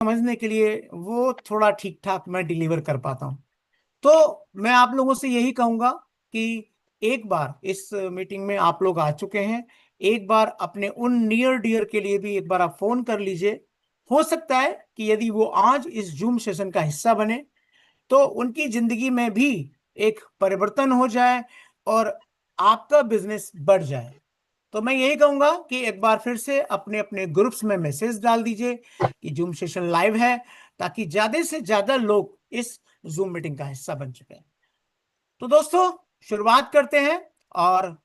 समझने के लिए वो थोड़ा ठीक ठाक मैं डिलीवर कर पाता हूँ। तो मैं आप लोगों से यही कहूंगा कि एक बार इस मीटिंग में आप लोग आ चुके हैं, एक बार अपने उन नियर डियर के लिए भी एक बार आप फोन कर लीजिए। हो सकता है कि यदि वो आज इस जूम सेशन का हिस्सा बने तो उनकी जिंदगी में भी एक परिवर्तन हो जाए और आपका बिजनेस बढ़ जाए। तो मैं यही कहूंगा कि एक बार फिर से अपने अपने ग्रुप्स में मैसेज डाल दीजिए कि जूम सेशन लाइव है, ताकि ज्यादा से ज्यादा लोग इस जूम मीटिंग का हिस्सा बन चुके हैं। तो दोस्तों, शुरुआत करते हैं। और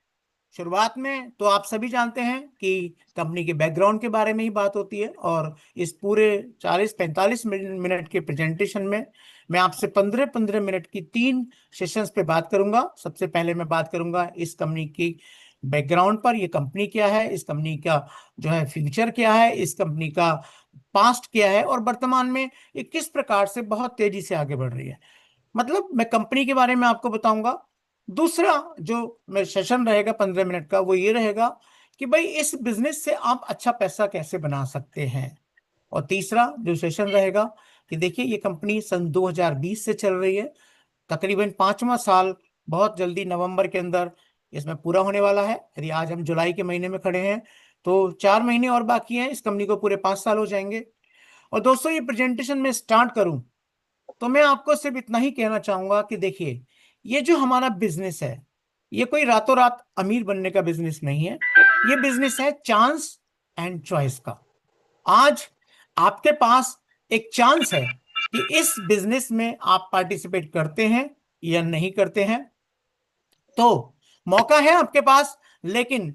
शुरुआत में तो आप सभी जानते हैं कि कंपनी के बैकग्राउंड के बारे में ही बात होती है, और इस पूरे 40-45 मिनट के प्रेजेंटेशन में मैं आपसे 15-15 मिनट की 3 सेशंस पे बात करूंगा। सबसे पहले मैं बात करूंगा इस कंपनी की बैकग्राउंड पर, ये कंपनी क्या है, इस कंपनी का जो है फ्यूचर क्या है, इस कंपनी का पास्ट क्या है, और वर्तमान में ये किस प्रकार से बहुत तेजी से आगे बढ़ रही है। मतलब मैं कंपनी के बारे में आपको बताऊंगा। दूसरा जो मैं सेशन रहेगा 15 मिनट का, वो ये रहेगा कि भाई इस बिजनेस से आप अच्छा पैसा कैसे बना सकते हैं। और तीसरा जो सेशन रहेगा कि देखिए ये कंपनी सन 2020 से चल रही है, तकरीबन 5वां साल बहुत जल्दी नवंबर के अंदर इसमें पूरा होने वाला है। यदि आज हम जुलाई के महीने में खड़े हैं तो 4 महीने और बाकी हैं, इस कंपनी को पूरे 5 साल हो जाएंगे। और दोस्तों, ये प्रेजेंटेशन में स्टार्ट करूं तो मैं आपको सिर्फ इतना ही कहना चाहूंगा कि देखिए ये जो हमारा बिजनेस है, ये कोई रातों रात अमीर बनने का बिजनेस नहीं है। ये बिजनेस है चांस एंड चॉइस का। आज आपके पास एक चांस है कि इस बिजनेस में आप पार्टिसिपेट करते हैं या नहीं करते हैं। तो मौका है आपके पास, लेकिन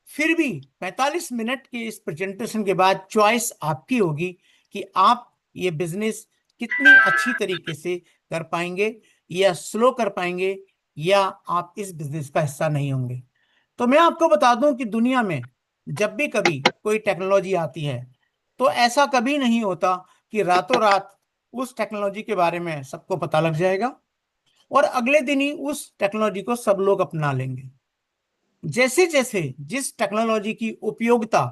फिर भी 45 मिनट के इस प्रेजेंटेशन के बाद चॉइस आपकी होगी कि आप ये बिजनेस कितनी अच्छी तरीके से कर पाएंगे या स्लो कर पाएंगे, या आप इस बिजनेस का हिस्सा नहीं होंगे। तो मैं आपको बता दूं कि दुनिया में जब भी कभी कोई टेक्नोलॉजी आती है तो ऐसा कभी नहीं होता कि रातों रात उस टेक्नोलॉजी के बारे में सबको पता लग जाएगा और अगले दिन ही उस टेक्नोलॉजी को सब लोग अपना लेंगे। जैसे जैसे जिस टेक्नोलॉजी की उपयोगिता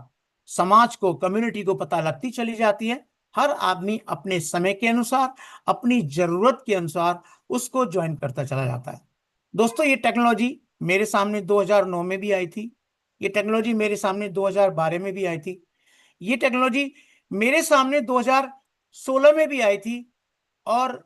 समाज को, कम्युनिटी को पता लगती चली जाती है, हर आदमी अपने समय के अनुसार, अपनी जरूरत के अनुसार उसको ज्वाइन करता चला जाता है। दोस्तों, ये टेक्नोलॉजी मेरे सामने 2009 में भी आई थी, ये टेक्नोलॉजी मेरे सामने 2012 में भी आई थी, ये टेक्नोलॉजी मेरे सामने 2016 में भी आई थी। और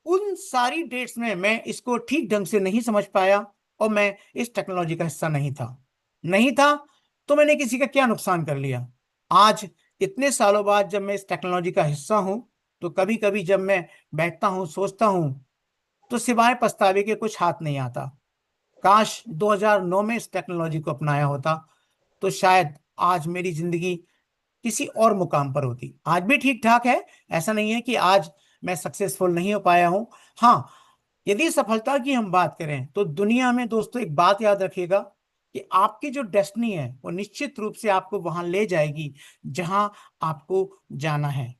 उन सारी डेट्स में मैं इसको ठीक ढंग से नहीं समझ पाया और मैं इस टेक्नोलॉजी का हिस्सा नहीं था। तो मैंने किसी का क्या नुकसान कर लिया। आज इतने सालों बाद जब मैं इस टेक्नोलॉजी का हिस्सा हूं, तो कभी कभी जब मैं बैठता हूं, सोचता हूं, तो सिवाय पछतावे के कुछ हाथ नहीं आता। काश 2009 में इस टेक्नोलॉजी को अपनाया होता तो शायद आज मेरी जिंदगी किसी और मुकाम पर होती। आज भी ठीक ठाक है, ऐसा नहीं है कि आज मैं सक्सेसफुल नहीं हो पाया हूं। हाँ, यदि सफलता की हम बात करें तो दुनिया में दोस्तों एक बात याद रखिएगा कि आपकी जो डेस्टिनी है वो निश्चित रूप से आपको वहां ले जाएगी जहां आपको जाना है।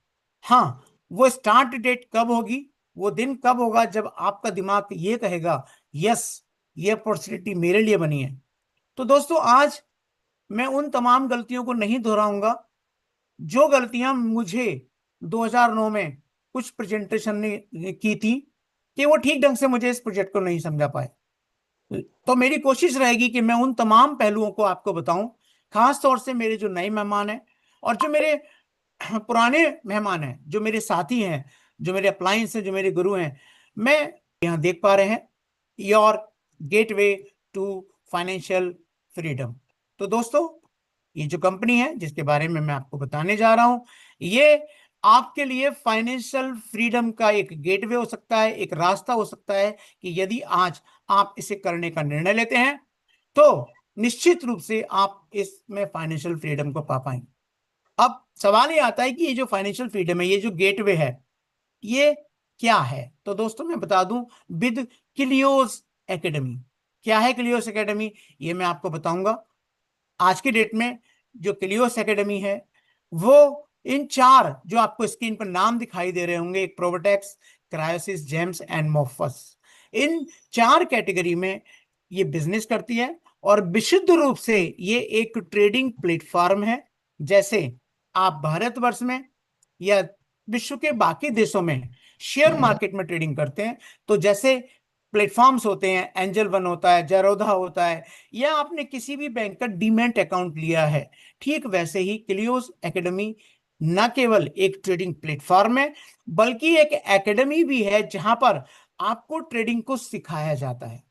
हाँ, वो स्टार्ट डेट कब होगी, वो दिन कब होगा जब आपका दिमाग ये कहेगा यस, ये अपॉर्चुनिटी मेरे लिए बनी है। तो दोस्तों, आज मैं उन तमाम गलतियों को नहीं दोहराऊंगा जो गलतियां मुझे 2009 में कुछ प्रेजेंटेशन ने की थी, कि वो ठीक ढंग से मुझे इस प्रोजेक्ट को नहीं समझा पाए। तो मेरी कोशिश रहेगी कि मैं उन तमाम पहलुओं को आपको बताऊं, खास तौर से मेरे जो नए मेहमान हैं और जो मेरे पुराने मेहमान हैं, जो मेरे साथी हैं, जो मेरे अप्लायंस हैं, जो मेरे गुरु हैं। मैं यहाँ देख पा रहे हैं your gateway to financial freedom. तो दोस्तों, ये जो कंपनी है जिसके बारे में मैं आपको बताने जा रहा हूं, ये आपके लिए फाइनेंशियल फ्रीडम का एक गेटवे हो सकता है, एक रास्ता हो सकता है कि यदि आज आप इसे करने का निर्णय लेते हैं तो निश्चित रूप से आप इसमें फाइनेंशियल फ्रीडम को पा पाएंगे। अब सवाल ये आता है कि ये जो फाइनेंशियल फ्रीडम है, ये जो गेटवे है, ये क्या है। तो दोस्तों, मैं बता दूं, विद क्लियोस एकेडमी। क्या है क्लियोस एकेडमी, ये मैं आपको बताऊंगा। आज की डेट में जो क्लियोस एकेडमी है वो इन 4 जो आपको स्क्रीन पर नाम दिखाई दे रहे होंगे, एक प्रोवटेक्स, क्रायोसिस, जेम्स एंड मोफस, इन 4 कैटेगरी में ये बिजनेस करती है। और विशुद्ध रूप से ये एक ट्रेडिंग प्लेटफॉर्म है। जैसे आप भारतवर्ष में या विश्व के बाकी देशों में शेयर मार्केट में ट्रेडिंग करते हैं। तो जैसे प्लेटफॉर्म्स होते हैं, एंजल वन होता है, जेरोधा होता है, या आपने किसी भी बैंक का डीमैट अकाउंट लिया है, ठीक वैसे ही क्लियोस एकेडमी न केवल एक ट्रेडिंग प्लेटफॉर्म है, बल्कि एक एकेडमी भी है जहां पर आपको ट्रेडिंग को सिखाया जाता है।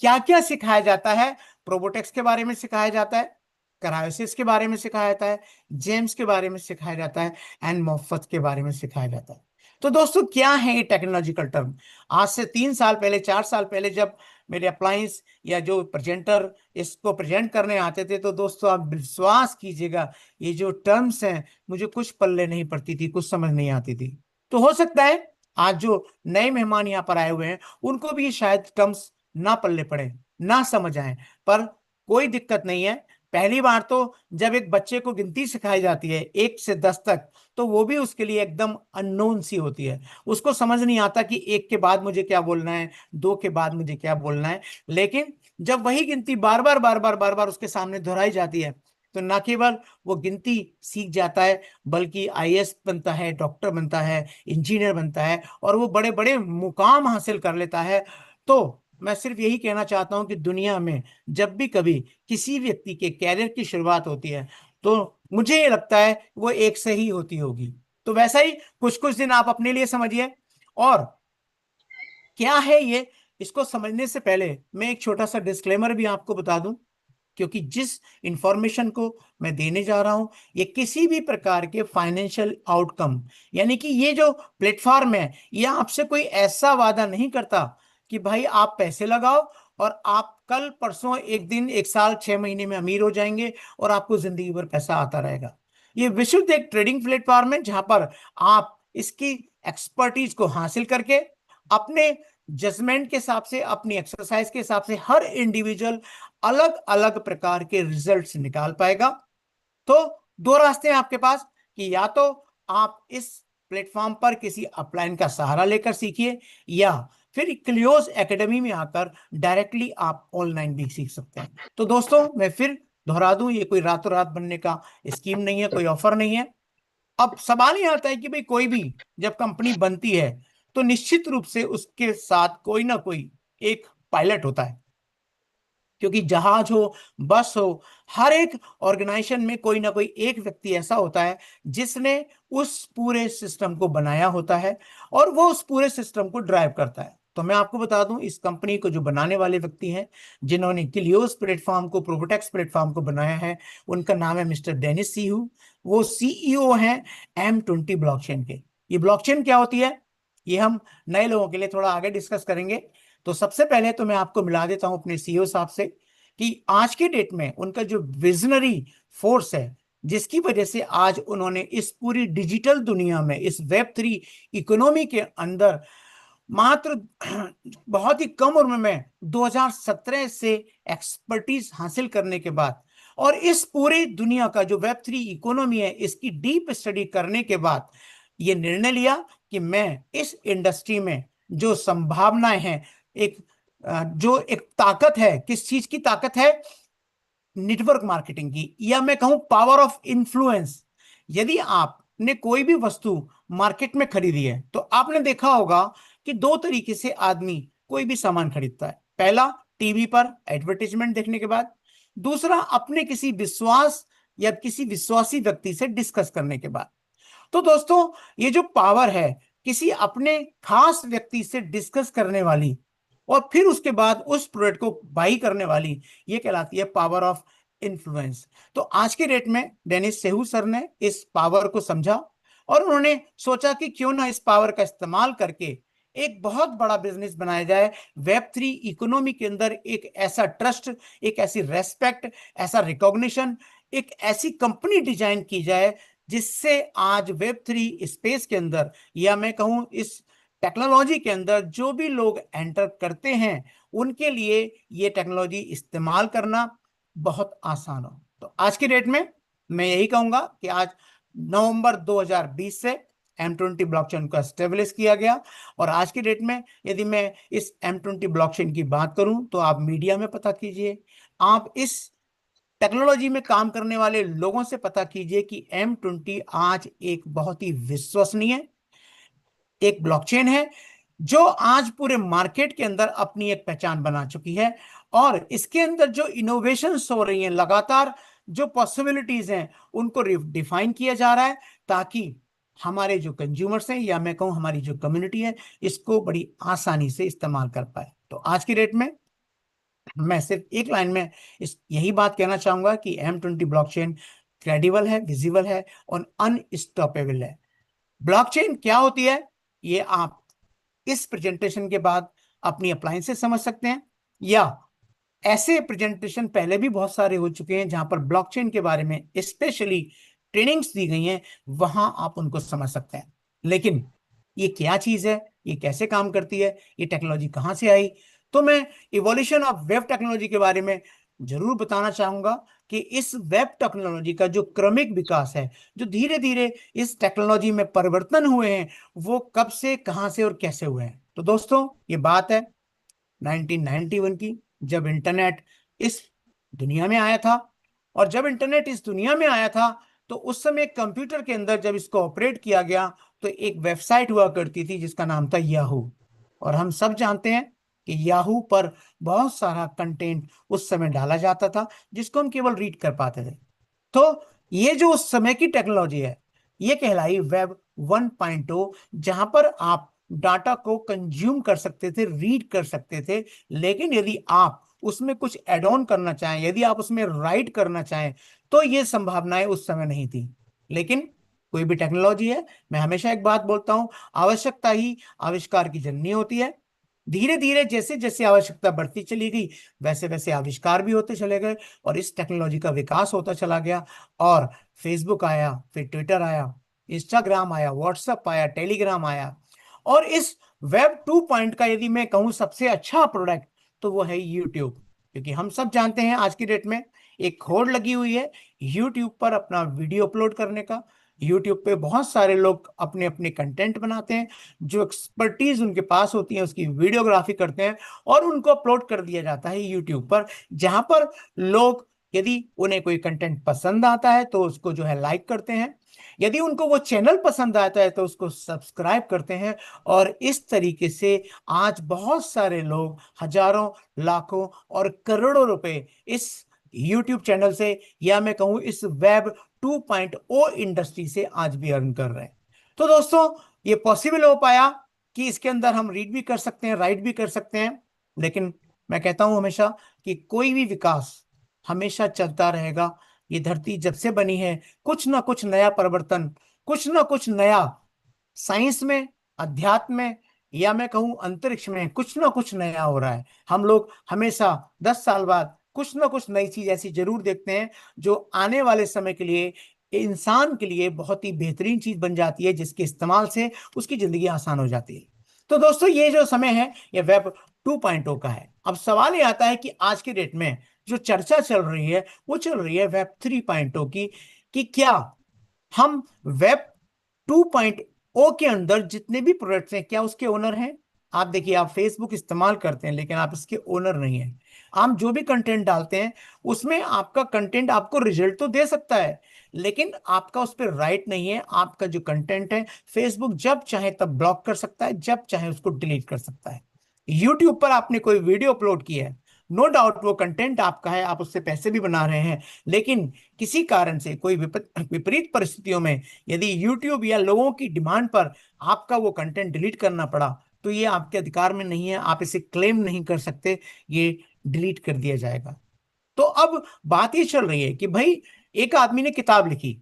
क्या क्या सिखाया जाता है? प्रोबोटेक्स के बारे में सिखाया जाता है, करायोसिस के बारे में सिखाया जाता है, जेम्स के बारे में सिखाया जाता है, एंड मोफत के बारे में सिखाया जाता है। तो दोस्तों, क्या है ये टेक्नोलॉजिकल टर्म? आज से 3 साल पहले, 4 साल पहले, जब मेरे अप्लायंस या जो प्रेजेंटर इसको प्रेजेंट करने आते थे, तो दोस्तों आप विश्वास कीजिएगा, ये जो टर्म्स हैं मुझे कुछ पल्ले नहीं पड़ती थी, कुछ समझ नहीं आती थी। तो हो सकता है आज जो नए मेहमान यहाँ पर आए हुए हैं उनको भी शायद टर्म्स ना पल्ले पड़े, ना समझ आए, पर कोई दिक्कत नहीं है। पहली बार तो जब एक बच्चे को गिनती सिखाई जाती है 1 से 10 तक, तो वो भी उसके लिए एकदम अननोन सी होती है। उसको समझ नहीं आता कि 1 के बाद मुझे क्या बोलना है, 2 के बाद मुझे क्या बोलना है। लेकिन जब वही गिनती बार बार बार बार बार बार उसके सामने दोहराई जाती है, तो न केवल वो गिनती सीख जाता है, बल्कि आईएएस बनता है, डॉक्टर बनता है, इंजीनियर बनता है, और वो बड़े बड़े मुकाम हासिल कर लेता है। तो मैं सिर्फ यही कहना चाहता हूं कि दुनिया में जब भी कभी किसी व्यक्ति के कैरियर की शुरुआत होती है, तो मुझे ये लगता है वो एक से ही होती होगी। तो वैसा ही कुछ कुछ दिन आप अपने लिए समझिए। और क्या है ये, इसको समझने से पहले मैं एक छोटा सा डिस्क्लेमर भी आपको बता दूं, क्योंकि जिस इंफॉर्मेशन को मैं देने जा रहा हूं, ये किसी भी प्रकार के फाइनेंशियल आउटकम, यानी कि ये जो प्लेटफॉर्म है, ये आपसे कोई ऐसा वादा नहीं करता कि भाई आप पैसे लगाओ और आप कल परसों एक दिन, एक साल, 6 महीने में अमीर हो जाएंगे और आपको जिंदगी भर पैसा आता रहेगा। ये विशुद्ध एक ट्रेडिंग प्लेटफॉर्म है जहां पर आप इसकी एक्सपर्टीज को हासिल करके अपने जजमेंट के हिसाब से, अपनी एक्सरसाइज के हिसाब से हर इंडिविजुअल अलग अलग प्रकार के रिजल्ट्स निकाल पाएगा। तो दो रास्ते हैं आपके पास, कि या तो आप इस प्लेटफॉर्म पर किसी अपलाइन का सहारा लेकर सीखिए, या फिर क्लियोस एकेडमी में आकर डायरेक्टली आप ऑनलाइन भी सीख सकते हैं। तो दोस्तों, मैं फिर दोहरा दूं, ये कोई रातों रात बनने का स्कीम नहीं है, कोई ऑफर नहीं है। अब सवाल ये आता है कि भाई कोई भी जब कंपनी बनती है, तो निश्चित रूप से उसके साथ कोई ना कोई एक पायलट होता है, क्योंकि जहाज हो, बस हो, हर एक ऑर्गेनाइजेशन में कोई ना कोई एक व्यक्ति ऐसा होता है जिसने उस पूरे सिस्टम को बनाया होता है, और वो उस पूरे सिस्टम को ड्राइव करता है। तो मैं आपको बता दूं, इस कंपनी को जो बनाने वाले व्यक्ति हैं, जिन्होंने किलियोस प्लेटफॉर्म को, प्रोबोटेक्स प्लेटफॉर्म को बनाया है, उनका नाम है मिस्टर डेनिस सीहू। वो सीईओ हैं M20 ब्लॉकचेन के। ये ब्लॉकचेन क्या होती है, ये हम नए लोगों के लिए थोड़ा आगे डिस्कस करेंगे। तो सबसे पहले तो मैं आपको मिला देता हूं अपने सीईओ साहब से, कि आज के डेट में उनका जो विजनरी फोर्स है, जिसकी वजह से आज उन्होंने इस पूरी डिजिटल दुनिया में, इस Web3 इकोनॉमी के अंदर, मात्र बहुत ही कम उम्र में 2017 से एक्सपर्टीज हासिल करने के बाद, और इस पूरी दुनिया का जो Web3 इकोनॉमी है, इसकी डीप स्टडी करने के बाद, ये निर्णय लिया कि मैं इस इंडस्ट्री में जो संभावनाएं हैं, एक जो एक ताकत है, किस चीज की ताकत है? नेटवर्क मार्केटिंग की, या मैं कहूं पावर ऑफ इन्फ्लुएंस। यदि आपने कोई भी वस्तु मार्केट में खरीदी है, तो आपने देखा होगा कि दो तरीके से आदमी कोई भी सामान खरीदता है। पहला, टीवी पर एडवर्टीजमेंट देखने के बाद। दूसरा, अपने किसी विश्वास या किसी विश्वासी व्यक्ति से डिस्कस करने के बाद। तो दोस्तों, ये जो पावर है किसी अपने खास व्यक्ति से डिस्कस करने वाली, और फिर उसके बाद उस प्रोडक्ट को बाई करने वाली, ये कहलाती है पावर ऑफ इन्फ्लुएंस। तो आज के डेट में डेनिस सेहू सर ने इस पावर को समझा, और उन्होंने सोचा कि क्यों ना इस पावर का इस्तेमाल करके एक बहुत बड़ा बिजनेस बनाया जाए। Web3 इकोनॉमी के अंदर एक ऐसा ट्रस्ट, एक ऐसी रेस्पेक्ट, ऐसा रिकॉग्निशन, एक ऐसी कंपनी डिजाइन की जाए जिससे आज Web3 स्पेस के अंदर, या मैं कहूं इस टेक्नोलॉजी के अंदर, जो भी लोग एंटर करते हैं उनके लिए ये टेक्नोलॉजी इस्तेमाल करना बहुत आसान हो। तो आज की डेट में मैं यही कहूंगा कि आज नवंबर 2020 से M20 ब्लॉकचेन को एस्टेब्लिश किया गया। और आज की डेट में यदि मैं इस M20 ब्लॉकचेन की बात करूं, तो आप मीडिया में पता कीजिए, आप इस टेक्नोलॉजी में काम करने वाले लोगों से पता कीजिए कि M20 आज एक बहुत ही विश्वसनीय एक ब्लॉकचेन है, जो आज पूरे मार्केट के अंदर अपनी एक पहचान बना चुकी है। और इसके अंदर जो इनोवेशंस हो रही हैं लगातार, जो पॉसिबिलिटीज हैं, उनको डिफाइन किया जा रहा है, ताकि हमारे जो कंज्यूमर्स हैं, या मैं कहूं हमारी जो कम्युनिटी है, इसको बड़ी आसानी से इस्तेमाल कर पाए। तो आज की डेट में मैं सिर्फ एक लाइन में इस यही बात कहना चाहूंगा कि M20 ब्लॉकचेन क्रेडिबल है, विजिबल है और अनस्टॉपेबल है। ब्लॉकचेन क्या होती है, ये आप इस प्रेजेंटेशन के बाद अपनी अप्लायंस से समझ सकते हैं, या ऐसे प्रेजेंटेशन पहले भी बहुत सारे हो चुके हैं जहां पर ब्लॉकचेन के बारे में स्पेशली ट्रेनिंग्स दी गई हैं, वहां आप उनको समझ सकते हैं। लेकिन ये क्या चीज है, ये कैसे काम करती है, ये टेक्नोलॉजी कहां से आई, तो मैं इवोल्यूशन ऑफ वेब टेक्नोलॉजी के बारे में जरूर बताना चाहूंगा कि इस वेब टेक्नोलॉजी का जो क्रमिक विकास है, जो धीरे धीरे इस टेक्नोलॉजी में परिवर्तन हुए हैं, वो कब से, कहां से और कैसे हुए हैं। तो दोस्तों, ये बात है 1991 की, जब इंटरनेट इस दुनिया में आया था। और जब इंटरनेट इस दुनिया में आया था, तो उस समय कंप्यूटर के अंदर जब इसको ऑपरेट किया गया, तो एक वेबसाइट हुआ करती थी जिसका नाम था याहू। और हम सब जानते हैं कि याहू पर बहुत सारा कंटेंट उस समय डाला जाता था, जिसको हम केवल रीड कर पाते थे। तो ये जो उस समय की टेक्नोलॉजी है, ये कहलाई वेब 1.0, जहां पर आप डाटा को कंज्यूम कर सकते थे, रीड कर सकते थे। लेकिन यदि आप उसमें कुछ एड ऑन करना चाहें, यदि आप उसमें राइट करना चाहें, तो ये संभावनाएं उस समय नहीं थी। लेकिन कोई भी टेक्नोलॉजी है, मैं हमेशा एक बात बोलता हूं, आवश्यकता ही आविष्कार की जननी होती है। धीरे धीरे जैसे जैसे आवश्यकता बढ़ती चली गई, वैसे वैसे आविष्कार भी होते चले गए, और इस टेक्नोलॉजी का विकास होता चला गया। और फेसबुक आया, फिर ट्विटर आया, इंस्टाग्राम आया, व्हाट्सएप आया, टेलीग्राम आया। और इस वेब 2 का यदि मैं कहूं सबसे अच्छा प्रोडक्ट, तो वो है यूट्यूब। क्योंकि हम सब जानते हैं आज की डेट में एक होड़ लगी हुई है यूट्यूब पर अपना वीडियो अपलोड करने का। यूट्यूब पे बहुत सारे लोग अपने अपने कंटेंट बनाते हैं, जो एक्सपर्टीज उनके पास होती है उसकी वीडियोग्राफी करते हैं, और उनको अपलोड कर दिया जाता है यूट्यूब पर। जहां पर लोग, यदि उन्हें कोई कंटेंट पसंद आता है तो उसको जो है लाइक करते हैं, यदि उनको वो चैनल पसंद आता है तो उसको सब्सक्राइब करते हैं। और इस तरीके से आज बहुत सारे लोग हजारों, लाखों और करोड़ों रुपए इस यूट्यूब चैनल से, या मैं कहूं इस वेब 2.0 इंडस्ट्री से आज भी अर्न कर रहे हैं। तो दोस्तों, ये पॉसिबल हो पाया कि इसके अंदर हम रीड भी कर सकते हैं, राइट भी कर सकते हैं। लेकिन मैं कहता हूं हमेशा कि कोई भी विकास हमेशा चलता रहेगा। ये धरती जब से बनी है, कुछ ना कुछ नया परिवर्तन, कुछ ना कुछ नया साइंस में, अध्यात्म में, या मैं कहूं अंतरिक्ष में कुछ ना कुछ नया हो रहा है। हम लोग हमेशा 10 साल बाद कुछ ना कुछ नई चीज ऐसी जरूर देखते हैं, जो आने वाले समय के लिए, इंसान के लिए बहुत ही बेहतरीन चीज बन जाती है, जिसके इस्तेमाल से उसकी जिंदगी आसान हो जाती है। तो दोस्तों, ये जो समय है, ये वेब 2.0 का है। अब सवाल ये आता है कि आज के डेट में जो चर्चा चल रही है, वो चल रही है वेब 3.0 की, कि क्या हम वेब 2.0 के अंदर जितने भी प्रोडक्ट्स हैं, क्या उसके ओनर हैं। आप देखिए, आप फेसबुक इस्तेमाल करते हैं, लेकिन आप इसके ओनर नहीं हैं। आप जो भी कंटेंट डालते हैं, उसमें आपका कंटेंट आपको रिजल्ट तो दे सकता है, लेकिन आपका उस पर राइट नहीं है। आपका जो कंटेंट है, फेसबुक जब चाहे तब ब्लॉक कर सकता है, जब चाहे उसको डिलीट कर सकता है। यूट्यूब पर आपने कोई वीडियो अपलोड किया है, नो डाउट वो कंटेंट आपका है, आप उससे पैसे भी बना रहे हैं। लेकिन किसी कारण से, कोई विपरीत परिस्थितियों में, यदि यूट्यूब या लोगों की डिमांड पर आपका वो कंटेंट डिलीट करना पड़ा, तो ये आपके अधिकार में नहीं है, आप इसे क्लेम नहीं कर सकते, ये डिलीट कर दिया जाएगा। तो अब बात ये चल रही है कि भाई, एक आदमी ने किताब लिखी,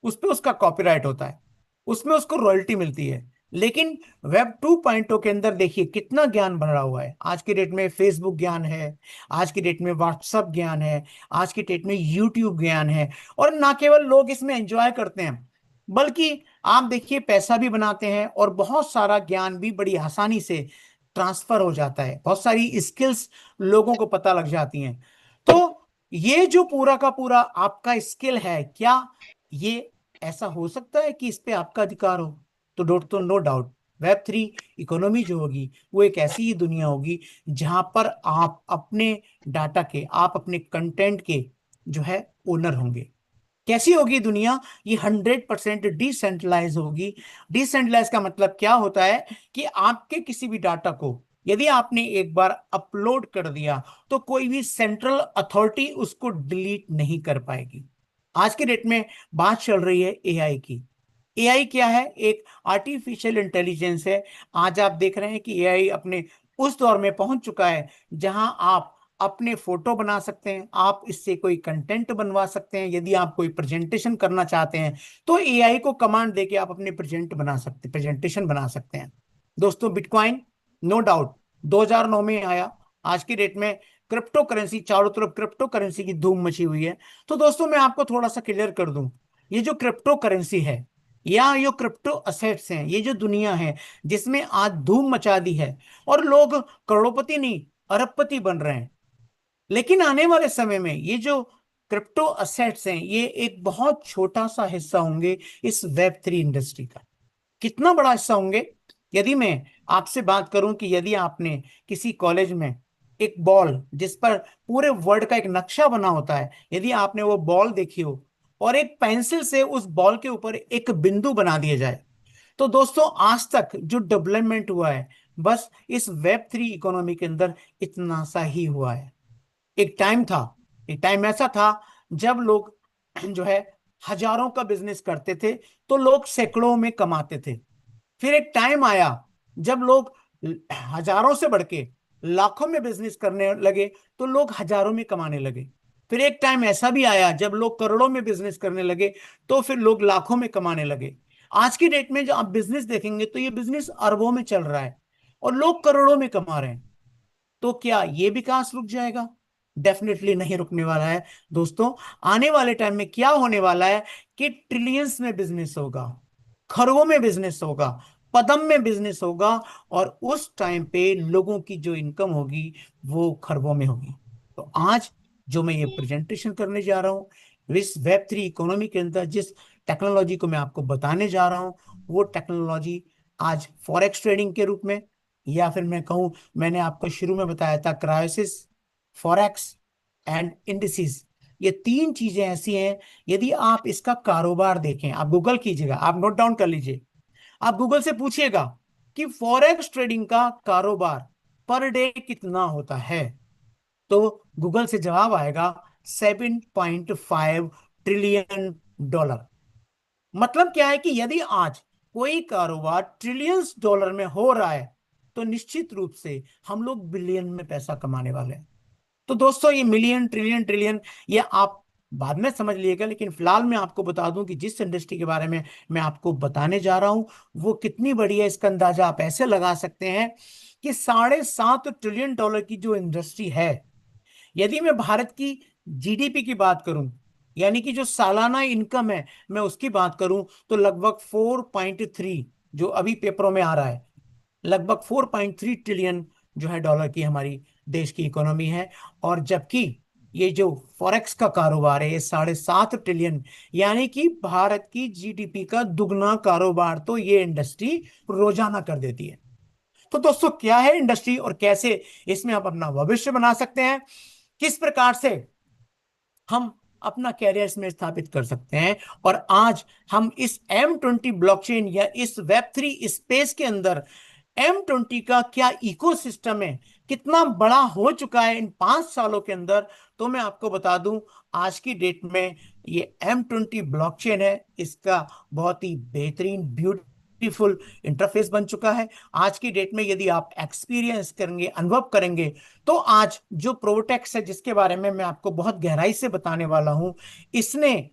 उस पे उसका कॉपीराइट होता है, उसमें उसको रॉयल्टी मिलती है। लेकिन वेब 2.0 के अंदर देखिए कितना ज्ञान भरा हुआ है। आज की डेट में फेसबुक ज्ञान है, आज की डेट में व्हाट्सएप ज्ञान है, आज की डेट में यूट्यूब ज्ञान है। और ना केवल लोग इसमें एंजॉय करते हैं, बल्कि आप देखिए पैसा भी बनाते हैं, और बहुत सारा ज्ञान भी बड़ी आसानी से ट्रांसफर हो जाता है, बहुत सारी स्किल्स लोगों को पता लग जाती हैं। तो ये जो पूरा का पूरा आपका स्किल है, क्या ये ऐसा हो सकता है कि इस पे आपका अधिकार हो? तो नो डाउट, वेब 3 इकोनॉमी जो होगी, वो एक ऐसी ही दुनिया होगी जहां पर आप अपने डाटा के, आप अपने कंटेंट के जो है ओनर होंगे। कैसी होगी दुनिया? ये 100% डिसेंट्रलाइज होगी। डिसेंट्रलाइज का मतलब क्या होता है कि आपके किसी भी डाटा को यदि आपने एक बार अपलोड कर दिया तो कोई भी सेंट्रल अथॉरिटी उसको डिलीट नहीं कर पाएगी। आज के डेट में बात चल रही है एआई की। एआई क्या है? एक आर्टिफिशियल इंटेलिजेंस है। आज आप देख रहे हैं कि एआई अपने उस दौर में पहुंच चुका है जहां आप अपने फोटो बना सकते हैं, आप इससे कोई कंटेंट बनवा सकते हैं। यदि आप कोई प्रेजेंटेशन करना चाहते हैं तो एआई को कमांड देके आप अपने प्रेजेंटेशन बना सकते हैं। दोस्तों, बिटकॉइन नो डाउट 2009 में आया। आज की डेट में क्रिप्टो करेंसी, चारों तरफ क्रिप्टो करेंसी की धूम मची हुई है। तो दोस्तों, मैं आपको थोड़ा सा क्लियर कर दूं, ये जो क्रिप्टो करेंसी है या ये क्रिप्टो असेट्स हैं, ये जो दुनिया है जिसमें आज धूम मचा दी है और लोग करोड़पति नहीं अरबपति बन रहे हैं, लेकिन आने वाले समय में ये जो क्रिप्टो असेट्स हैं ये एक बहुत छोटा सा हिस्सा होंगे इस वेब 3 इंडस्ट्री का। कितना बड़ा हिस्सा होंगे? यदि मैं आपसे बात करूं कि यदि आपने किसी कॉलेज में एक बॉल जिस पर पूरे वर्ल्ड का एक नक्शा बना होता है, यदि आपने वो बॉल देखी हो और एक पेंसिल से उस बॉल के ऊपर एक बिंदु बना दिया जाए, तो दोस्तों आज तक जो डेवलपमेंट हुआ है बस इस वेब 3 इकोनॉमी के अंदर इतना सा ही हुआ है। एक टाइम था, एक टाइम ऐसा था जब लोग जो है हजारों का बिजनेस करते थे तो लोग सैकड़ों में कमाते थे। फिर एक टाइम आया जब लोग हजारों से बढ़ के लाखों में बिजनेस करने लगे तो लोग हजारों में कमाने लगे। फिर एक टाइम ऐसा भी आया जब लोग करोड़ों में बिजनेस करने लगे तो फिर लोग लाखों में कमाने लगे। आज की डेट में जो आप बिजनेस देखेंगे तो ये बिजनेस अरबों में चल रहा है और लोग करोड़ों में कमा रहे हैं। तो क्या ये विकास रुक जाएगा? डेफिनेटली नहीं रुकने वाला है। दोस्तों, आने वाले टाइम में क्या होने वाला है कि ट्रिलियंस में बिजनेस होगा, खरबों में बिजनेस होगा, पदम में बिजनेस होगा, और उस टाइम पे लोगों की जो इनकम होगी वो खरबों में होगी। तो आज जो मैं ये प्रेजेंटेशन करने जा रहा हूँ इस वेब 3 इकोनॉमी के अंदर जिस टेक्नोलॉजी को मैं आपको बताने जा रहा हूँ, वो टेक्नोलॉजी आज फॉरेक्स ट्रेडिंग के रूप में, या फिर मैं कहूँ, मैंने आपको शुरू में बताया था क्रायोसिस, फॉरेक्स एंड इंडिसेस, ये तीन चीजें ऐसी हैं। यदि आप इसका कारोबार देखें, आप गूगल कीजिएगा, आप नोट डाउन कर लीजिए, आप गूगल से पूछिएगा कि फॉरेक्स ट्रेडिंग का कारोबार पर डे कितना होता है, तो गूगल से जवाब आएगा 7.5 ट्रिलियन डॉलर। मतलब क्या है कि यदि आज कोई कारोबार ट्रिलियंस डॉलर में हो रहा है तो निश्चित रूप से हम लोग बिलियन में पैसा कमाने वाले हैं। तो दोस्तों, ये मिलियन ट्रिलियन ट्रिलियन ये आप बाद में समझ लीजिएगा, लेकिन फिलहाल मैं आपको बता दूं कि जिस इंडस्ट्री के बारे में मैं आपको बताने जा रहा हूं वो कितनी बड़ी है, इसका अंदाजा आप ऐसे लगा सकते हैं कि 7.5 ट्रिलियन डॉलर की जो इंडस्ट्री है, यदि मैं भारत की जीडीपी की बात करूं, यानी कि जो सालाना इनकम है मैं उसकी बात करूं, तो लगभग 4.3, जो अभी पेपरों में आ रहा है, लगभग 4.3 ट्रिलियन जो है डॉलर की हमारी देश की इकोनॉमी है। और जबकि ये जो फॉरेक्स का कारोबार है ये 7.5 ट्रिलियन, यानी कि भारत की जीडीपी का दुगना कारोबार तो ये इंडस्ट्री रोजाना कर देती है। तो दोस्तों, क्या है इंडस्ट्री और कैसे इसमें आप अपना भविष्य बना सकते हैं, किस प्रकार से हम अपना कैरियर इसमें स्थापित कर सकते हैं, और आज हम इस M20 ब्लॉकचेन या इस वेब 3 स्पेस के अंदर M20 का क्या इकोसिस्टम है, कितना बड़ा हो चुका है इन 5 सालों के अंदर, तो मैं आपको बता दूं आज की डेट में ये M20 ब्लॉकचेन है, इसका बहुत ही बेहतरीन ब्यूटीफुल इंटरफेस बन चुका है। आज की डेट में यदि आप एक्सपीरियंस करेंगे, अनुभव करेंगे, तो आज जो प्रोटेक्स है जिसके बारे में मैं आपको बहुत गहराई से बताने वाला हूं, इसने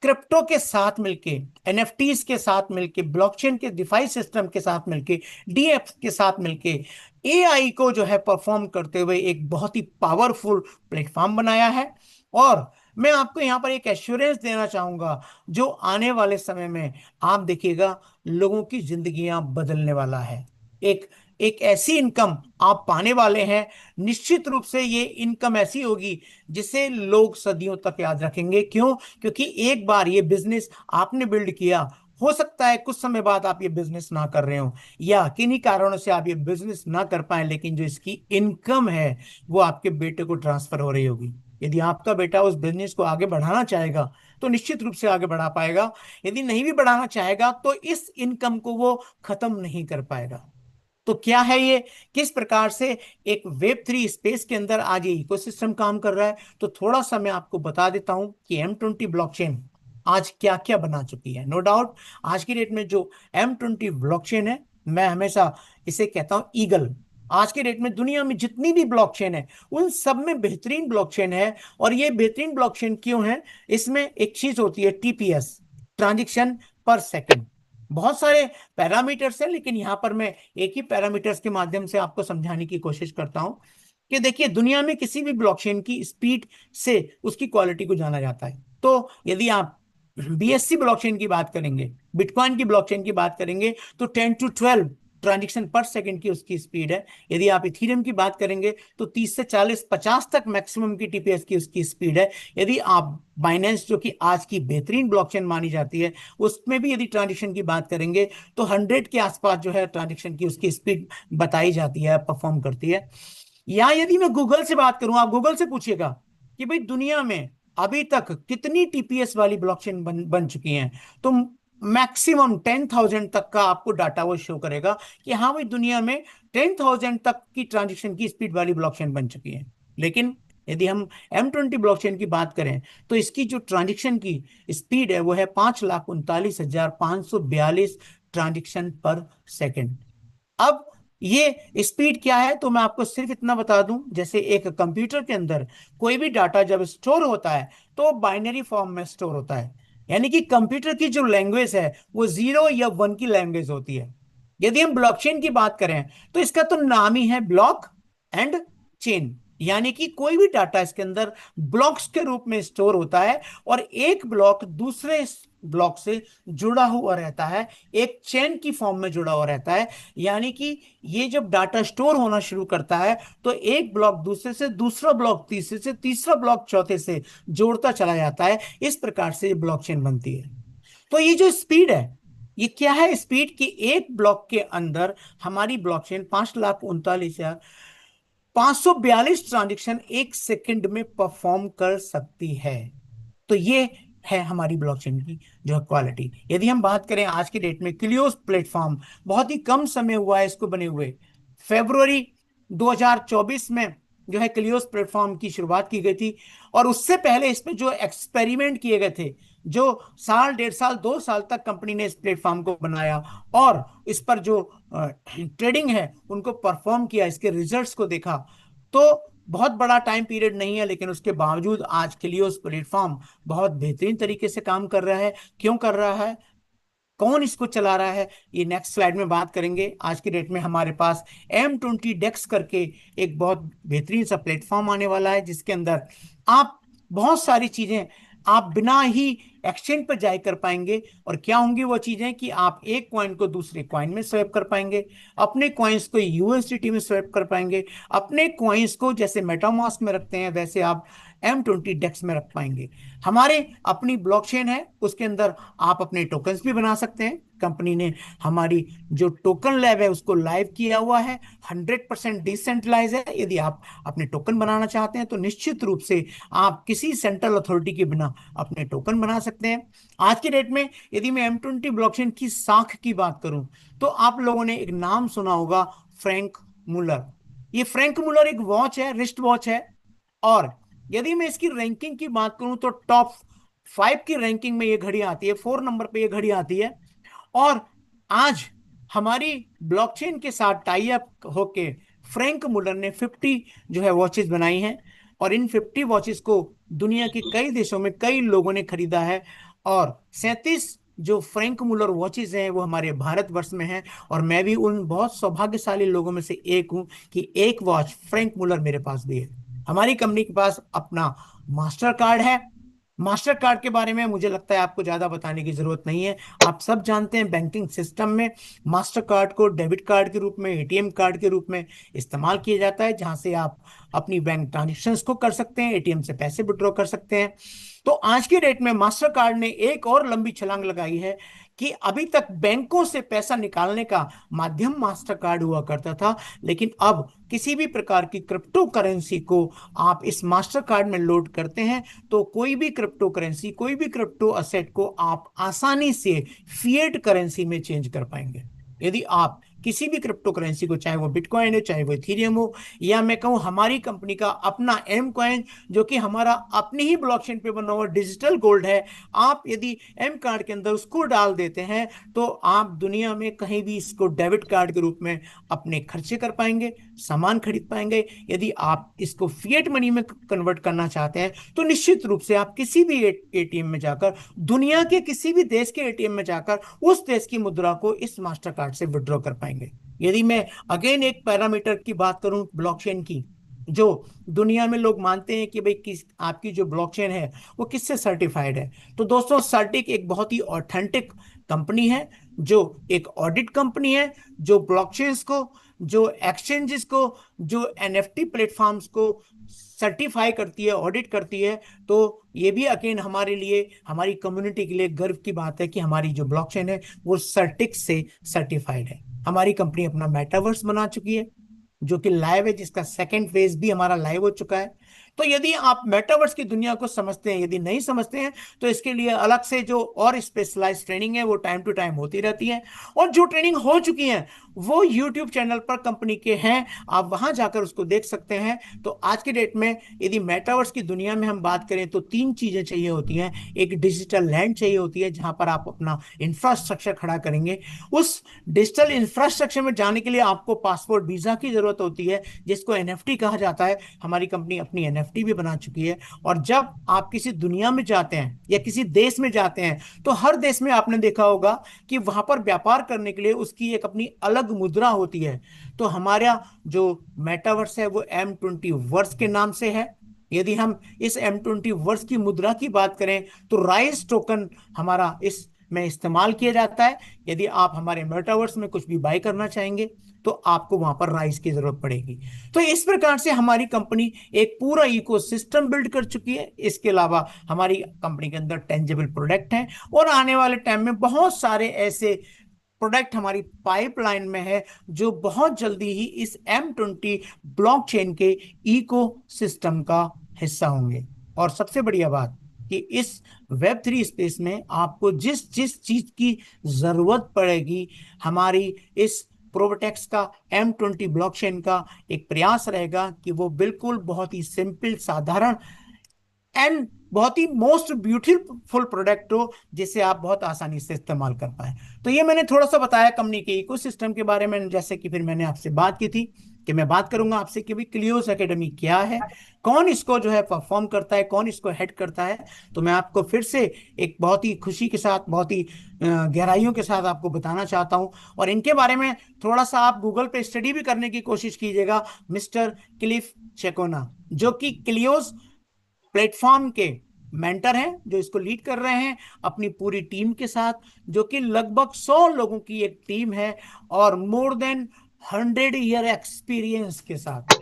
क्रिप्टो के साथ मिलके, एनएफटीज के साथ मिलके, ब्लॉकचेन के डिफाई सिस्टम के साथ मिलके, डीएफ के साथ मिलके एआई को जो है परफॉर्म करते हुए एक बहुत ही पावरफुल प्लेटफॉर्म बनाया है। और मैं आपको यहां पर एक एश्योरेंस देना चाहूंगा, जो आने वाले समय में आप देखिएगा लोगों की जिंदगियां बदलने वाला है। एक एक ऐसी इनकम आप पाने वाले हैं, निश्चित रूप से ये इनकम ऐसी होगी जिसे लोग सदियों तक याद रखेंगे। क्यों? क्योंकि एक बार ये बिजनेस आपने बिल्ड किया, हो सकता है कुछ समय बाद आप ये बिजनेस ना कर रहे हो या किन्हीं कारणों से आप ये बिजनेस ना कर पाए, लेकिन जो इसकी इनकम है वो आपके बेटे को ट्रांसफर हो रही होगी, यदि आपका बेटा उस बिजनेस को आगे बढ़ाना चाहेगा तो निश्चित रूप से आगे बढ़ा पाएगा, यदि नहीं भी बढ़ाना चाहेगा तो इस इनकम को वो खत्म नहीं कर पाएगा। तो क्या है ये, किस प्रकार से एक वेब 3 स्पेस के अंदर आज ये इकोसिस्टम काम कर रहा है, तो थोड़ा सा मैं आपको बता देता हूं कि M20 ब्लॉकचेन आज क्या क्या बना चुकी है। नो डाउट आज की डेट में जो M20 ब्लॉकचेन है, मैं हमेशा इसे कहता हूं ईगल। आज के डेट में दुनिया में जितनी भी ब्लॉकचेन है उन सब में बेहतरीन ब्लॉकचेन है। और ये बेहतरीन ब्लॉकचेन क्यों है, इसमें एक चीज होती है TPS, ट्रांजेक्शन पर सेकंड। बहुत सारे पैरामीटर्स हैं, लेकिन यहां पर मैं एक ही पैरामीटर्स के माध्यम से आपको समझाने की कोशिश करता हूं कि देखिए दुनिया में किसी भी ब्लॉकचेन की स्पीड से उसकी क्वालिटी को जाना जाता है। तो यदि आप BSC ब्लॉकचेन की बात करेंगे, बिटकॉइन की ब्लॉकचेन की बात करेंगे, तो 10 to 12 ट्रांजेक्शन पर सेकंड की उसकी स्पीड है। यदि आप इथीरियम की बात करेंगे तो 30 से 40 50 तक मैक्सिमम की TPS की उसकी स्पीड है। यदि आप बाइनेंस जो कि आज की बेहतरीन ब्लॉकचेन मानी जाती है उसमें भी यदि ट्रांजेक्शन की बात करेंगे तो 100 के आसपास जो है ट्रांजेक्शन की उसकी स्पीड बताई जाती है, परफॉर्म करती है। या यदि मैं गूगल से बात करूं, आप गूगल से पूछिएगा कि भाई दुनिया में अभी तक कितनी TPS वाली ब्लॉकचेन बन चुकी हैं, तो मैक्सिमम 10,000 तक का आपको डाटा वो शो करेगा कि हाँ भाई दुनिया में 10,000 तक की ट्रांजेक्शन की स्पीड वाली ब्लॉकचेन बन चुकी है। लेकिन यदि हम M20 ब्लॉकचेन की बात करें तो इसकी जो ट्रांजेक्शन की स्पीड है वो है 5,39,542 ट्रांजेक्शन पर सेकेंड। अब ये स्पीड क्या है, तो मैं आपको सिर्फ इतना बता दूं, जैसे एक कंप्यूटर के अंदर कोई भी डाटा जब स्टोर होता है तो बाइनरी फॉर्म में स्टोर होता है। यानी कि कंप्यूटर की जो लैंग्वेज है वो 0 या 1 की लैंग्वेज होती है। यदि हम ब्लॉकचेन की बात करें तो इसका तो नाम ही है ब्लॉक एंड चेन, यानी कि कोई भी डाटा इसके अंदर ब्लॉक्स के रूप में स्टोर होता है और एक ब्लॉक दूसरे ब्लॉक से जुड़ा हुआ रहता है, एक चेन की फॉर्म में जुड़ा हुआ रहता है। यानी कि ये जब डाटा स्टोर होना शुरू करता है तो एक ब्लॉक दूसरे से, दूसरा ब्लॉक तीसरे से, तीसरा ब्लॉक चौथे से जोड़ता चला जाता है। इस प्रकार से ये ब्लॉकचेन बनती है। तो ये जो स्पीड है, ये क्या है, स्पीड की एक ब्लॉक के अंदर हमारी ब्लॉकचेन 5,39,542 ट्रांजेक्शन एक सेकंड में परफॉर्म कर सकती है। तो ये है हमारी ब्लॉकचेन की जो क्वालिटी। यदि हम बात करें आज की डेट में क्लियोस प्लेटफॉर्म, बहुत ही कम समय हुआ है इसको बने हुए। फरवरी 2024 में जो है क्लियोस प्लेटफॉर्म की शुरुआत की गई थी। और उससे पहले इसमें जो एक्सपेरिमेंट किए गए थे, जो साल, 1.5 साल, 2 साल तक कंपनी ने इस प्लेटफॉर्म को बनाया और इस पर जो ट्रेडिंग है उनको परफॉर्म किया, इसके रिजल्ट्स को देखा, तो बहुत बड़ा टाइम पीरियड नहीं है, लेकिन उसके बावजूद आज के लिए उस प्लेटफॉर्म बहुत बेहतरीन तरीके से काम कर रहा है। क्यों कर रहा है, कौन इसको चला रहा है, ये नेक्स्ट स्लाइड में बात करेंगे। आज की डेट में हमारे पास M20 डेक्स करके एक बहुत बेहतरीन सा प्लेटफॉर्म आने वाला है, जिसके अंदर आप बहुत सारी चीजें आप बिना ही एक्सचेंज पर जाए कर पाएंगे। और क्या होंगी वो चीजें कि आप एक कॉइन को दूसरे कॉइन में स्वैप कर पाएंगे, अपने कॉइन्स को USDT में स्वैप कर पाएंगे, अपने कॉइन्स को जैसे मेटामास्क में रखते हैं वैसे आप M20 डेक्स में रख पाएंगे। हमारे अपनी ब्लॉकचेन है, उसके अंदर आप अपने टोकन्स भी बना सकते हैं। कंपनी ने हमारी जो टोकन लैब है उसको लाइव किया हुआ है, 100% डिसेंट्रलाइज है। यदि आप अपने टोकन बनाना चाहते हैं तो निश्चित रूप से आप किसी सेंट्रल अथॉरिटी के बिना अपने टोकन बना सकते हैं। आज के डेट में यदि मैं M20 ब्लॉकचेन की शाख की बात करूं तो आप लोगों ने एक नाम सुना होगा, फ्रैंक मुलर। ये फ्रैंक मुलर एक वॉच है, रिस्ट वॉच है। और यदि मैं इसकी रैंकिंग की बात करूं तो टॉप 5 की रैंकिंग में ये घड़ी आती है, 4 नंबर पे ये घड़ी आती है। और आज हमारी ब्लॉकचेन के साथ टाई अप होके फ्रैंक मुलर ने 50 जो है वॉचेस बनाई हैं। और इन 50 वॉचेस को दुनिया के कई देशों में कई लोगों ने खरीदा है। और 37 जो फ्रैंक मुलर वॉचेस हैं वो हमारे भारतवर्ष में हैं। और मैं भी उन बहुत सौभाग्यशाली लोगों में से एक हूं कि एक वॉच फ्रैंक मुलर मेरे पास भी है। हमारी कंपनी के पास अपना मास्टर कार्ड है। मास्टर कार्ड के बारे में मुझे लगता है आपको ज्यादा बताने की जरूरत नहीं है। आप सब जानते हैं बैंकिंग सिस्टम में मास्टर कार्ड को डेबिट कार्ड के रूप में, ATM कार्ड के रूप में इस्तेमाल किया जाता है, जहां से आप अपनी बैंक ट्रांजेक्शन्स को कर सकते हैं, ATM से पैसे विड्रॉ कर सकते हैं। तो आज के डेट में मास्टर कार्ड ने एक और लंबी छलांग लगाई है कि अभी तक बैंकों से पैसा निकालने का माध्यम मास्टर कार्ड हुआ करता था, लेकिन अब किसी भी प्रकार की क्रिप्टो करेंसी को आप इस मास्टर कार्ड में लोड करते हैं तो कोई भी क्रिप्टो करेंसी, कोई भी क्रिप्टो असेट को आप आसानी से फिएट करेंसी में चेंज कर पाएंगे। यदि आप किसी भी क्रिप्टो करेंसी को, चाहे वो बिटकॉइन हो, चाहे वो इथेरियम हो, या मैं कहूं हमारी कंपनी का अपना एम कॉइन, जो कि हमारा अपनी ही ब्लॉकचेन पे बना हुआ डिजिटल गोल्ड है, आप यदि एम कार्ड के अंदर उसको डाल देते हैं तो आप दुनिया में कहीं भी इसको डेबिट कार्ड के रूप में अपने खर्चे कर पाएंगे, सामान खरीद पाएंगे। यदि आप इसको फिएट मनी में कन्वर्ट करना चाहते हैं तो निश्चित रूप से आप किसी भी एटीएम में जाकर, दुनिया के किसी भी देश के एटीएम में जाकर उस देश की मुद्रा को इस मास्टर कार्ड से विड्रॉ कर पाएंगे। यदि मैं अगेन एक पैरामीटर की बात करूं ब्लॉकचेन की, जो दुनिया में लोग मानते हैं कि भाई किस आपकी जो ब्लॉकचेन है वो किससे सर्टिफाइड है, तो दोस्तों सर्टिक एक बहुत ही ऑथेंटिक कंपनी है, जो एक ऑडिट कंपनी है, जो ब्लॉकचेन्स को, जो एक्सचेंजेस को, जो एनएफटी प्लेटफॉर्म्स को सर्टिफाई करती है, ऑडिट करती है। तो ये भी अगेन हमारे लिए, हमारी कम्युनिटी के लिए गर्व की बात है कि हमारी जो ब्लॉकचेन है वो सर्टिक से सर्टिफाइड है। हमारी कंपनी अपना मेटावर्स बना चुकी है जो कि लाइव है, जिसका सेकंड फेज भी हमारा लाइव हो चुका है। तो यदि आप मेटावर्स की दुनिया को समझते हैं, यदि नहीं समझते हैं, तो इसके लिए अलग से जो और स्पेशलाइज ट्रेनिंग है वो टाइम टू टाइम होती रहती है, और जो ट्रेनिंग हो चुकी है वो यूट्यूब चैनल पर कंपनी के हैं, आप वहां जाकर उसको देख सकते हैं। तो आज की डेट में यदि मेटावर्स की दुनिया में हम बात करें तो तीन चीजें चाहिए होती हैं। एक डिजिटल लैंड चाहिए होती है जहां पर आप अपना इंफ्रास्ट्रक्चर खड़ा करेंगे। उस डिजिटल इंफ्रास्ट्रक्चर में जाने के लिए आपको पासपोर्ट वीजा की जरूरत होती है, जिसको एनएफटी कहा जाता है। हमारी कंपनी अपनी एनएफटी भी बना चुकी है। और जब आप किसी दुनिया में जाते हैं या किसी देश में जाते हैं तो हर देश में आपने देखा होगा कि वहां पर व्यापार करने के लिए उसकी एक अपनी अलग मुद्रा होती है। तो हमारा जो मेटावर्स है वो M20 वर्स के नाम से है। यदि हम इस M20 वर्स की मुद्रा की बात करें तो राइज टोकन हमारा इस में इस्तेमाल किया जाता है। यदि आप हमारे मेटावर्स में कुछ भी बाय करना चाहेंगे तो आपको वहां पर राइस की जरूरत पड़ेगी। तो इस प्रकार से हमारी कंपनी एक पूरा इकोसिस्टम बिल्ड कर चुकी है। इसके अलावा हमारी कंपनी के अंदर टेंजिबल प्रोडक्ट हैं, और आने वाले टाइम में बहुत सारे ऐसे प्रोडक्ट हमारी पाइपलाइन में है जो बहुत जल्दी ही इस M20 ब्लॉकचेन के इको सिस्टम का हिस्सा होंगे। और सबसे बढ़िया बात कि इस Web3 स्पेस में आपको जिस जिस चीज की जरूरत पड़ेगी, हमारी इस प्रोबटेक्स का M20 ब्लॉकचेन का एक प्रयास रहेगा कि वो बिल्कुल बहुत ही सिंपल, साधारण एंड बहुत ही मोस्ट ब्यूटीफुल प्रोडक्ट हो जिसे आप बहुत आसानी से इस्तेमाल कर पाए। तो ये मैंने थोड़ा सा बताया कंपनी के इकोसिस्टम के बारे में। जैसे कि फिर मैंने आपसे बात की थी कि मैं बात करूंगा आपसे कि भाई क्लियोस एकेडमी क्या है, कौन इसको जो है परफॉर्म करता है, कौन इसको हेड करता है। तो मैं आपको फिर से एक बहुत ही खुशी के साथ, बहुत ही गहराइयों के साथ आपको बताना चाहता हूं। और इनके बारे में थोड़ा सा आप गूगल पे स्टडी भी करने की कोशिश कीजिएगा। मिस्टर क्लिफ चेकोना, जो कि क्लियोस प्लेटफॉर्म के मेंटर हैं, जो इसको लीड कर रहे हैं अपनी पूरी टीम के साथ, जो कि लगभग 100 लोगों की एक टीम है और मोर देन 100 ईयर एक्सपीरियंस के साथ।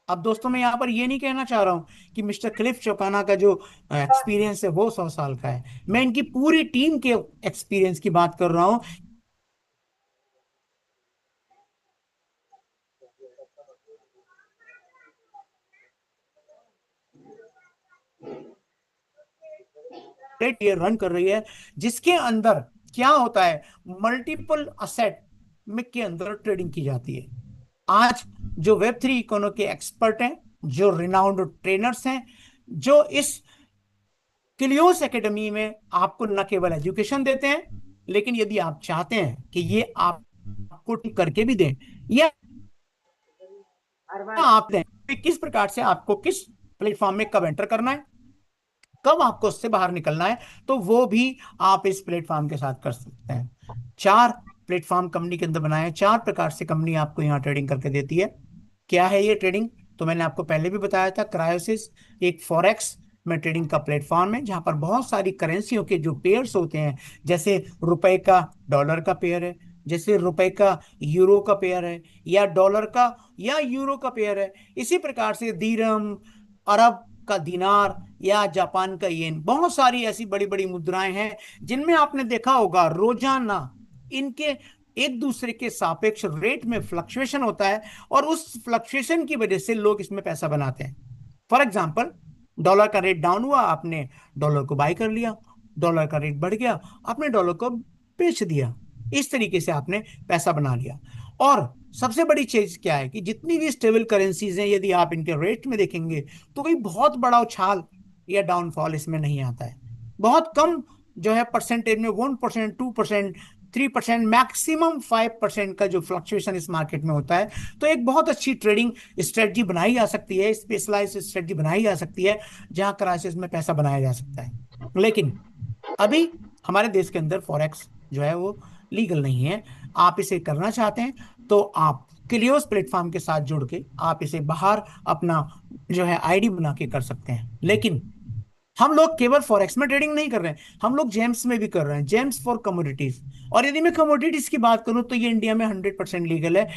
अब दोस्तों मैं यहां पर ये नहीं कहना चाह रहा हूं कि मिस्टर क्लिफ चौकाना का जो एक्सपीरियंस है वो 100 साल का है। मैं इनकी पूरी टीम के एक्सपीरियंस की बात कर रहा हूं। ये रन कर रही है, जिसके अंदर क्या होता है, मल्टीपल असेट में के अंदर ट्रेडिंग की जाती है। आज जो Web3 इकोनो के एक्सपर्ट हैं, जो रिनाउंड ट्रेनर्स हैं, जो इस क्लियोस एकेडमी में आपको न केवल एजुकेशन देते हैं, लेकिन यदि आप चाहते हैं कि ये आपको ठीक करके भी दें, या आप दें कि किस प्रकार से आपको किस प्लेटफॉर्म में कब एंटर करना है, कब आपको उससे बाहर निकलना है, तो वो भी आप इस प्लेटफॉर्म के साथ कर सकते हैं। 4 प्लेटफॉर्म कंपनी के अंदर बनाए हैं, 4 प्रकार से कंपनी आपको यहाँ ट्रेडिंग करके देती है। क्या है ये ट्रेडिंग? तो मैंने आपको पहले भी बताया था, क्रायोसिस एक फॉरेक्स में ट्रेडिंग का प्लेटफॉर्म है जहां पर बहुत सारी करेंसियों के जो पेयर्स होते हैं, जैसे रुपए का डॉलर का पेयर है, जैसे रुपए का यूरो का पेयर है, या डॉलर का या यूरो का पेयर है। इसी प्रकार से दीरम, अरब का दिनार या जापान का येन, बहुत सारी ऐसी बड़ी बड़ी मुद्राएं हैं जिनमें आपने देखा होगा रोजाना इनके एक दूसरे के सापेक्ष रेट में फ्लक्चुएशन होता है, और उस फ्लक्चुएशन की वजह से लोग इसमें पैसा बनाते हैं। फॉर एग्जाम्पल, डॉलर का रेट डाउन हुआ, आपने डॉलर को बाय कर लिया, डॉलर का रेट बढ़ गया, आपने डॉलर को बेच दिया, इस तरीके से आपने पैसा बना लिया। और सबसे बड़ी चीज क्या है कि जितनी भी स्टेबल करेंसीज हैं, यदि आप इनके रेट में देखेंगे तो कोई बहुत बड़ा उछाल या डाउनफॉल इसमें नहीं आता है। बहुत कम जो है परसेंटेज में 1%, 2%, 3%, मैक्सिमम 5% का जो फ्लक्चुएशन इस मार्केट में होता है। तो एक बहुत अच्छी ट्रेडिंग स्ट्रेटजी बनाई जा सकती है, स्पेशलाइज्ड स्ट्रेटजी बनाई जा सकती है, जहां क्राइसिस में पैसा बनाया जा सकता है। लेकिन अभी हमारे देश के अंदर फॉरेक्स जो है वो लीगल नहीं है। आप इसे करना चाहते हैं तो आप क्लियोस प्लेटफॉर्म के साथ जुड़ के आप इसे बाहर अपना जो है आईडी बना के कर सकते हैं। लेकिन हम लोग केवल फॉरेक्स में ट्रेडिंग नहीं कर रहे हैं, हम लोग जेम्स में भी कर रहे हैं, जेम्स फॉर कमोडिटीज। और यदि मैं कमोडिटीज की बात करूं तो ये इंडिया में 100% लीगल है।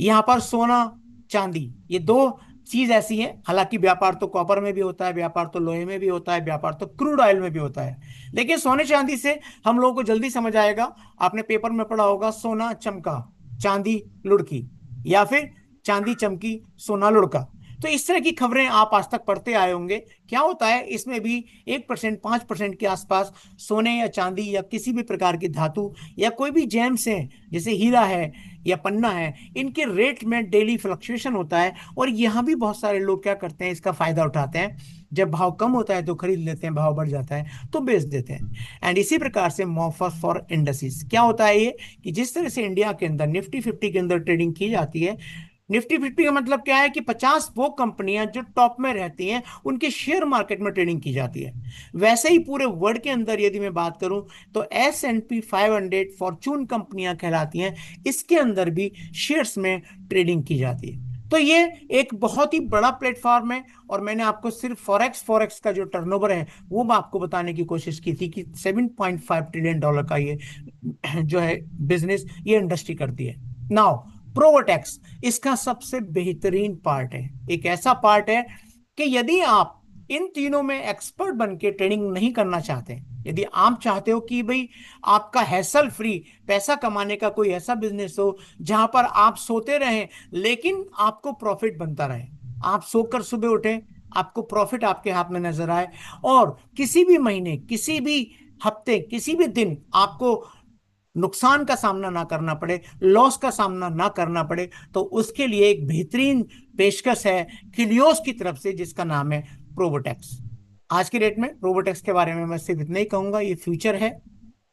यहाँ पर सोना चांदी ये दो चीज ऐसी है, हालांकि व्यापार तो कॉपर में भी होता है, व्यापार तो लोहे में भी होता है, व्यापार तो क्रूड ऑयल में भी होता है। लेकिन सोने चांदी से हम लोगों को जल्दी समझ आएगा। आपने पेपर में पढ़ा होगा सोना चमका चांदी लुढ़की, या फिर चांदी चमकी सोना लुढ़का। तो इस तरह की खबरें आप आज तक पढ़ते आए होंगे। क्या होता है इसमें भी 1%, 5% के आसपास सोने या चांदी या किसी भी प्रकार की धातु या कोई भी जेम्स है, जैसे हीरा है या पन्ना है, इनके रेट में डेली फ्लक्चुएशन होता है। और यहाँ भी बहुत सारे लोग क्या करते हैं, इसका फायदा उठाते हैं। जब भाव कम होता है तो खरीद लेते हैं, भाव बढ़ जाता है तो बेच देते हैं। एंड इसी प्रकार से मॉर्फस फॉर इंडस्ट्रीज क्या होता है ये, कि जिस तरह से इंडिया के अंदर निफ्टी 50 के अंदर ट्रेडिंग की जाती है, निफ्टी 50 का मतलब क्या है कि 50 वो कंपनियां जो टॉप में रहती हैं उनके शेयर मार्केट में ट्रेडिंग की जाती है। वैसे ही पूरे वर्ल्ड के अंदर यदि मैं बात करूं तो S&P 500 फॉर्चून कंपनियां कहलाती हैं, इसके अंदर भी शेयर्स में ट्रेडिंग की जाती है। तो ये एक बहुत ही बड़ा प्लेटफॉर्म है। और मैंने आपको सिर्फ फॉरेक्स का जो टर्नओवर है वो मैं आपको बताने की कोशिश की थी कि $7.5 ट्रिलियन का ये जो है बिजनेस, ये इंडस्ट्री करती है। नाउ प्रोवोटेक्स इसका सबसे बेहतरीन पार्ट है, एक ऐसा पार्ट है कि यदि आप इन तीनों में एक्सपर्ट बन के ट्रेडिंग नहीं करना चाहते, यदि आप चाहते हो कि भाई आपका हैसल फ्री पैसा कमाने का कोई ऐसा बिजनेस हो जहां पर आप सोते रहें लेकिन आपको प्रॉफिट बनता रहे, आप सोकर सुबह उठे, आपको प्रॉफिट आपके हाथ में नजर आए, और किसी भी महीने, किसी भी हफ्ते, किसी भी दिन आपको नुकसान का सामना ना करना पड़े, लॉस का सामना ना करना पड़े, तो उसके लिए एक बेहतरीन पेशकश है किलियोस की तरफ से, जिसका नाम है प्रोबोटेक्स। आज की डेट में प्रोबोटेक्स के बारे में मैं सिर्फ इतना ही कहूंगा, ये फ्यूचर है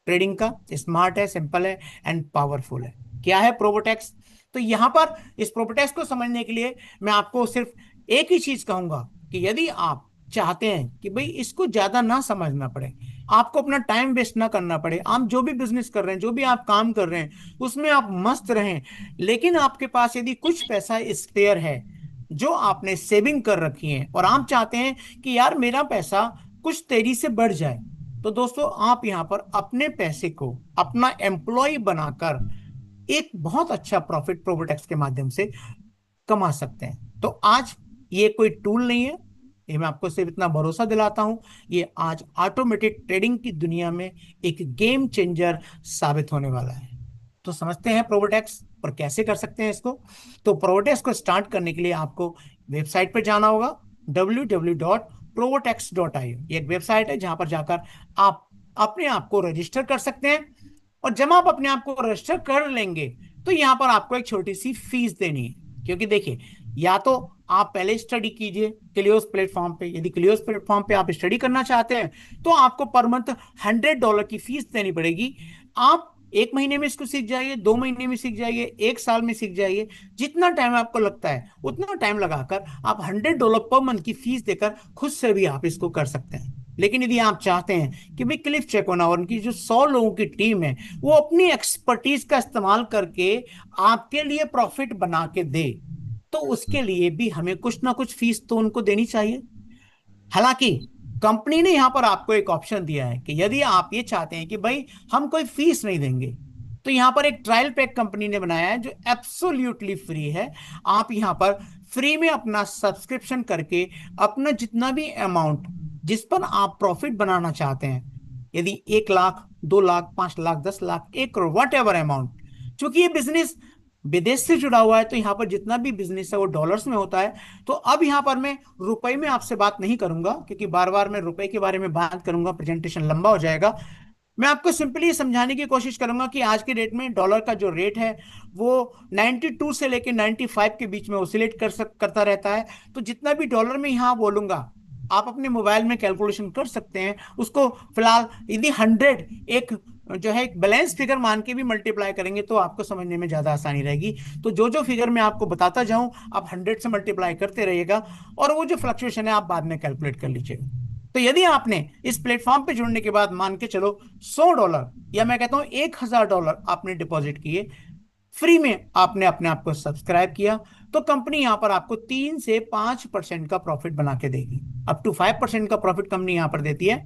ट्रेडिंग का, स्मार्ट है, सिंपल है एंड पावरफुल है। क्या है प्रोबोटेक्स? तो यहां पर इस प्रोबोटेक्स को समझने के लिए मैं आपको सिर्फ एक ही चीज कहूंगा कि यदि आप चाहते हैं कि भाई इसको ज्यादा ना समझना पड़े, आपको अपना टाइम वेस्ट ना करना पड़े, आप जो भी बिजनेस कर रहे हैं, जो भी आप काम कर रहे हैं उसमें आप मस्त रहें, लेकिन आपके पास यदि कुछ पैसा स्पेयर है जो आपने सेविंग कर रखी है और आप चाहते हैं कि यार मेरा पैसा कुछ तेजी से बढ़ जाए, तो दोस्तों आप यहां पर अपने पैसे को अपना एम्प्लॉय बनाकर एक बहुत अच्छा प्रॉफिट प्रोबोटेक्स के माध्यम से कमा सकते हैं। तो आज ये कोई टूल नहीं है, ये मैं आपको सिर्फ इतना भरोसा दिलाता हूं, ये आज ऑटोमेटेड ट्रेडिंग की दुनिया में एक गेम चेंजर साबित होने वाला है। तो समझते हैं प्रोबोटेक्स और कैसे कर सकते हैं इसको। तो प्रोबोटेक्स को स्टार्ट करने के लिए आपको वेबसाइट पर जाना होगा, www.probotex.io। ये एक वेबसाइट है जहां पर जाकर आप अपने आप को रजिस्टर कर सकते हैं। और जब आप अपने आप को रजिस्टर कर लेंगे तो यहां पर आपको एक छोटी सी फीस देनी है, क्योंकि देखिए, या तो आप पहले स्टडी कीजिए क्लियोस प्लेटफॉर्म पे, यदि क्लियोस प्लेटफॉर्म पे आप स्टडी करना चाहते हैं तो आपको पर मंथ $100 की फीस देनी पड़ेगी। आप एक महीने में इसको सीख जाइए, 2 महीने में सीख जाइए, एक साल में सीख जाइए, जितना टाइम आपको लगता है उतना टाइम लगाकर आप $100 पर मंथ की फीस देकर खुद से भी आप इसको कर सकते हैं। लेकिन यदि आप चाहते हैं कि भाई क्लिफ चेकोना और उनकी जो 100 लोगों की टीम है वो अपनी एक्सपर्टीज का इस्तेमाल करके आपके लिए प्रॉफिट बना के दे, तो उसके लिए भी हमें कुछ ना कुछ फीस तो उनको देनी चाहिए। हालांकि कंपनी ने यहां पर आपको एक ऑप्शन दिया है कि यदि आप ये चाहते हैं कि भाई हम कोई फीस नहीं देंगे, तो यहां पर एक ट्रायल पैक कंपनी ने बनाया है जो एब्सोल्युटली फ्री है। आप यहां पर फ्री में अपना सब्सक्रिप्शन करके अपना जितना भी अमाउंट जिस पर आप प्रॉफिट बनाना चाहते हैं, यदि 1 lakh, 2 lakh, 5 lakh, 10 lakh, 1 crore, what ever amount, चूंकि ये बिजनेस विदेश से जुड़ा हुआ है तो यहाँ पर जितना भी बिजनेस है वो डॉलर्स में होता है। तो अब यहाँ पर मैं रुपए में आपसे बात नहीं करूंगा, क्योंकि बार बार मैं रुपए के बारे में बात करूंगा प्रेजेंटेशन लंबा हो जाएगा। मैं आपको सिंपली समझाने की कोशिश करूंगा कि आज के डेट में डॉलर का जो रेट है वो 92 से लेकर 95 के बीच में ऑसिलेट करता रहता है। तो जितना भी डॉलर में यहाँ बोलूंगा, आप अपने मोबाइल में कैलकुलेशन कर सकते हैं उसको। फिलहाल यदि 100 एक जो है एक बैलेंस फिगर मान के भी मल्टीप्लाई करेंगे तो आपको समझने में ज्यादा आसानी रहेगी। तो जो जो फिगर मैं आपको बताता जाऊं आप 100 से मल्टीप्लाई करते रहिएगा, और वो जो फ्लक्चुएशन है आप बाद में कैलकुलेट कर लीजिएगा। तो यदि आपने इस प्लेटफॉर्म पे जुड़ने के बाद मान के चलो $100 या मैं कहता हूं $1000 आपने डिपॉजिट किए, फ्री में आपने अपने आप को सब्सक्राइब किया, तो कंपनी यहां पर आपको 3 से 5% का प्रॉफिट बना के देगी। अप टू 5% का प्रॉफिट कंपनी यहां पर देती है।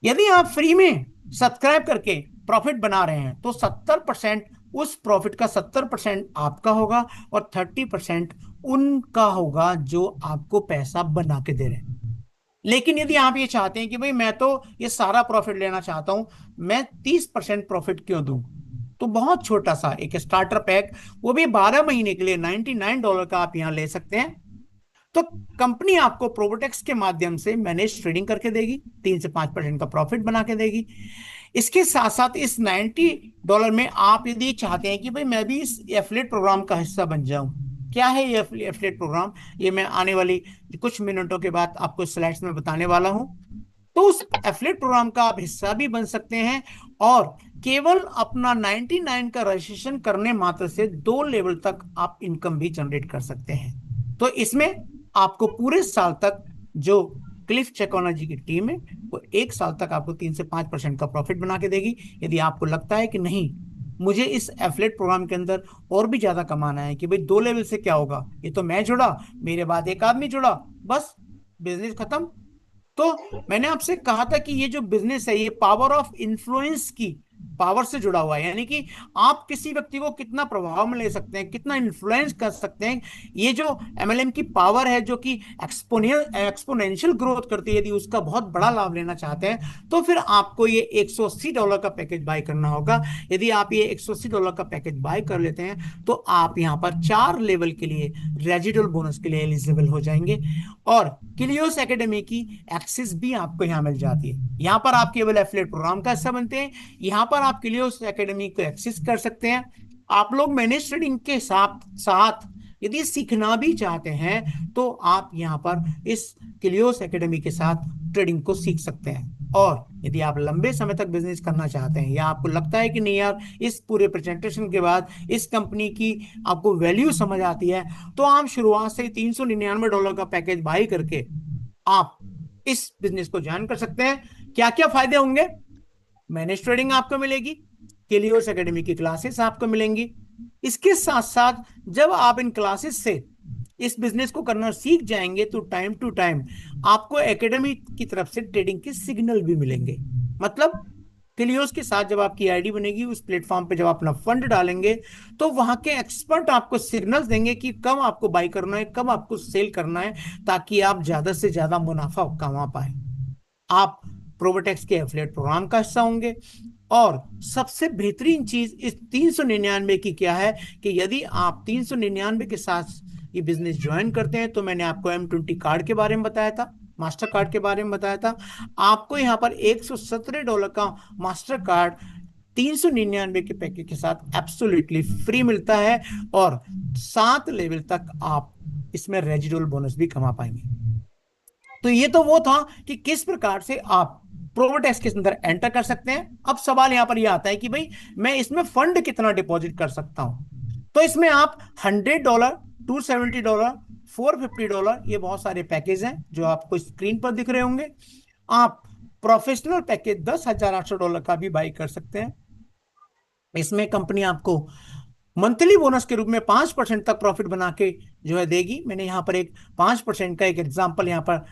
यदि आप फ्री में सब्सक्राइब करके प्रॉफिट बना रहे हैं तो 70%, उस प्रॉफिट का 70% आपका होगा और 30% उनका होगा जो आपको पैसा बना के दे रहे हैं। लेकिन यदि आप ये चाहते हैं कि भाई मैं तो ये सारा प्रॉफिट लेना चाहता हूं, मैं 30% प्रॉफिट क्यों दूं, तो बहुत छोटा सा एक स्टार्टर पैक, वो भी 12 महीने के लिए $99 का आप यहां ले सकते हैं। तो कंपनी आपको प्रोबोटेक्स के माध्यम से मैनेज ट्रेडिंग करके देगी, 3 से 5% का प्रॉफिट बना के देगी। इसके साथ साथ इस $90 में आप यदि चाहते हैं कि भाई मैं भी इस एफिलिएट प्रोग्राम का हिस्सा बन जाऊं, क्या है ये एफिलिएट प्रोग्राम, ये मैं आने वाली कुछ मिनटों के बाद आपको स्लाइड्स में बताने वाला हूं। तो उस एफिलिएट प्रोग्राम का आप हिस्सा भी बन सकते हैं, और केवल अपना 99 का रजिस्ट्रेशन करने मात्र से 2 लेवल तक आप इनकम भी जनरेट कर सकते हैं। तो इसमें आपको पूरे साल तक जो क्लिफ टेक्नोलॉजी की टीम है वो 1 साल तक आपको 3 से 5% का प्रॉफिट बना के देगी। यदि आपको लगता है कि नहीं मुझे इस एफिलिएट प्रोग्राम के अंदर और भी ज्यादा कमाना है, कि भाई 2 लेवल से क्या होगा, ये तो मैं जुड़ा, मेरे बाद एक आदमी जुड़ा, बस बिजनेस खत्म। तो मैंने आपसे कहा था कि ये जो बिजनेस है ये पावर ऑफ इन्फ्लुएंस की पावर से जुड़ा हुआ है, यानी कि आप किसी व्यक्ति को कितना प्रभाव में ले सकते हैं, कितना इन्फ्लुएंस कर सकते हैं। ये जो एमएलएम की पावर है जो कि एक्सपोनेंशियल ग्रोथ करती है, यदि उसका बहुत बड़ा लाभ लेना चाहते हैं तो फिर आपको ये $180 का पैकेज बाय करना होगा। यदि आप ये $180 का पैकेज बाय कर लेते हैं तो आप यहाँ पर 4 लेवल के लिए रेजिडुअल बोनस के लिए एलिजिबल हो जाएंगे, और किलियोस एकेडमी की एक्सेस भी आपको यहाँ मिल जाती है। यहाँ पर आप केवल एफिलिएट प्रोग्राम का हिस्सा बनते हैं, यहाँ पर आप किलियोस एकेडमी को एक्सेस कर सकते हैं। आप लोग मैनेज ट्रेडिंग के साथ साथ यदि सीखना भी चाहते हैं तो आप यहाँ पर इस किलियोस एकेडमी के साथ ट्रेडिंग को सीख सकते हैं। और यदि आप लंबे समय तक बिजनेस करना चाहते हैं, या आपको लगता है कि नहीं यार इस पूरे प्रेजेंटेशन के बाद इस कंपनी की आपको वैल्यू समझ आती है, तो आप शुरुआत से $399 का पैकेज बाई करके आप इस बिजनेस को ज्वाइन कर सकते हैं। क्या क्या फायदे होंगे, मैनेज ट्रेडिंग आपको मिलेगी, केलियोस एकेडमी की क्लासेस आपको मिलेंगी। इसके साथ साथ जब आप इन क्लासेस से इस बिजनेस को करना सीख जाएंगे तो टाइम टू टाइम आपको एकेडमी की तरफ से ट्रेडिंग के सिग्नल भी मिलेंगे। मतलब किलियोस के साथ जब आपकी आईडी बनेगी, उस प्लेटफॉर्म पे जब आप अपना फंड डालेंगे तो वहां के एक्सपर्ट आपको सिग्नल्स देंगे कि कब आपको बाई करना है, कब आपको सेल करना है, ताकि आप ज्यादा से ज्यादा मुनाफा कमा पाए। आप प्रोबोटेक्स के एफिलिएट प्रोग्राम का हिस्सा होंगे। और सबसे बेहतरीन चीज इस 399 की क्या है कि यदि आप 399 के साथ ये बिजनेस ज्वाइन करते हैं, तो मैंने आपको M20 कार्ड के बारे में बताया था, मास्टर कार्ड के बारे में बताया था, आपको यहाँ पर $117 का मास्टर कार्ड 399 के पैकेज के साथ एब्सोल्युटली फ्री मिलता है, और 7 लेवल तक आप इसमें रेजिडुअल बोनस भी कमा पाएंगे। तो ये तो वो था कि किस प्रकार से आप प्रोबोटेक्स के अंदर एंटर कर सकते हैं। अब सवाल यहां पर यह आता है कि भाई मैं इसमें फंड कितना डिपॉजिट कर सकता हूं। तो इसमें आप $100, $270, $450, ये बहुत सारे पैकेज हैं जो आपको स्क्रीन पर दिख रहे होंगे। आप प्रोफेशनल पैकेज $10,800 का भी बाई कर सकते हैं। इसमें कंपनी आपको मंथली बोनस के रूप में 5% तक प्रॉफिट बना के जो है देगी। मैंने यहाँ पर एक 5% का एक एग्जांपल यहाँ पर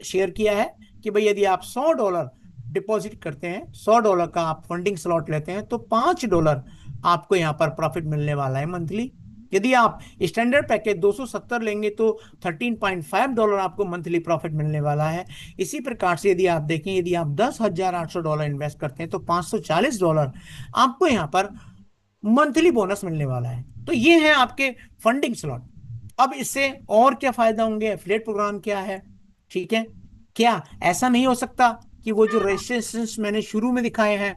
शेयर किया है कि भाई यदि आप $100 डिपॉजिट करते हैं, $100 का आप फंडिंग स्लॉट लेते हैं, तो $5 आपको यहाँ पर प्रॉफिट मिलने वाला है मंथली। यदि आप स्टैंडर्ड पैकेज 270 लेंगे तो $13.5 आपको मंथली प्रॉफिट मिलने वाला है। इसी प्रकार से यदि आप देखें, यदि आप $10,800 इन्वेस्ट करते हैं तो $540 आपको यहाँ पर मंथली बोनस मिलने वाला है। तो ये है आपके फंडिंग स्लॉट। अब इससे और क्या फायदा होंगे, एफिलिएट प्रोग्राम क्या है, ठीक है। क्या ऐसा नहीं हो सकता कि वो जो रजिस्ट्रेशन मैंने शुरू में दिखाए हैं,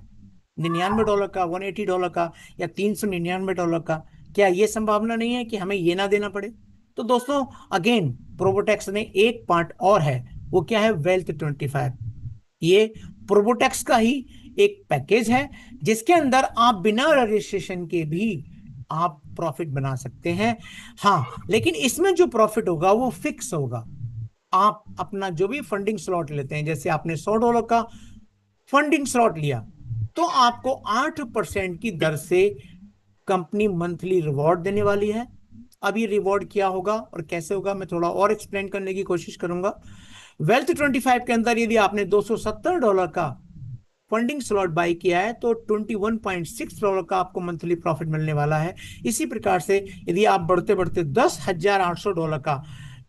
$99 का, $180 का, या $399 का, क्या ये संभावना नहीं है कि हमें ये ना देना पड़े? तो दोस्तों अगेन प्रोबोटेक्स ने एक पार्ट और है, वो क्या है, Wealth25। ये प्रोबोटेक्स का ही एक पैकेज है जिसके अंदर आप बिना रजिस्ट्रेशन के भी आप प्रॉफिट बना सकते हैं। हाँ, लेकिन इसमें जो प्रॉफिट होगा वो फिक्स होगा। आप अपना जो भी फंडिंग स्लॉट लेते हैं, जैसे आपने $100 का फंडिंग स्लॉट लिया, तो आपको 8% की दर से कंपनी मंथली रिवॉर्ड देने वाली है। अब ये रिवॉर्ड क्या होगा और कैसे होगा, मैं थोड़ा और एक्सप्लेन करने की कोशिश करूंगा। Wealth25 के अंदर यदि आपने $270 का फंडिंग स्लॉट बाई किया है तो $21.6 का आपको मंथली प्रॉफिट मिलने वाला है। इसी प्रकार से यदि आप बढ़ते बढ़ते $10,800 का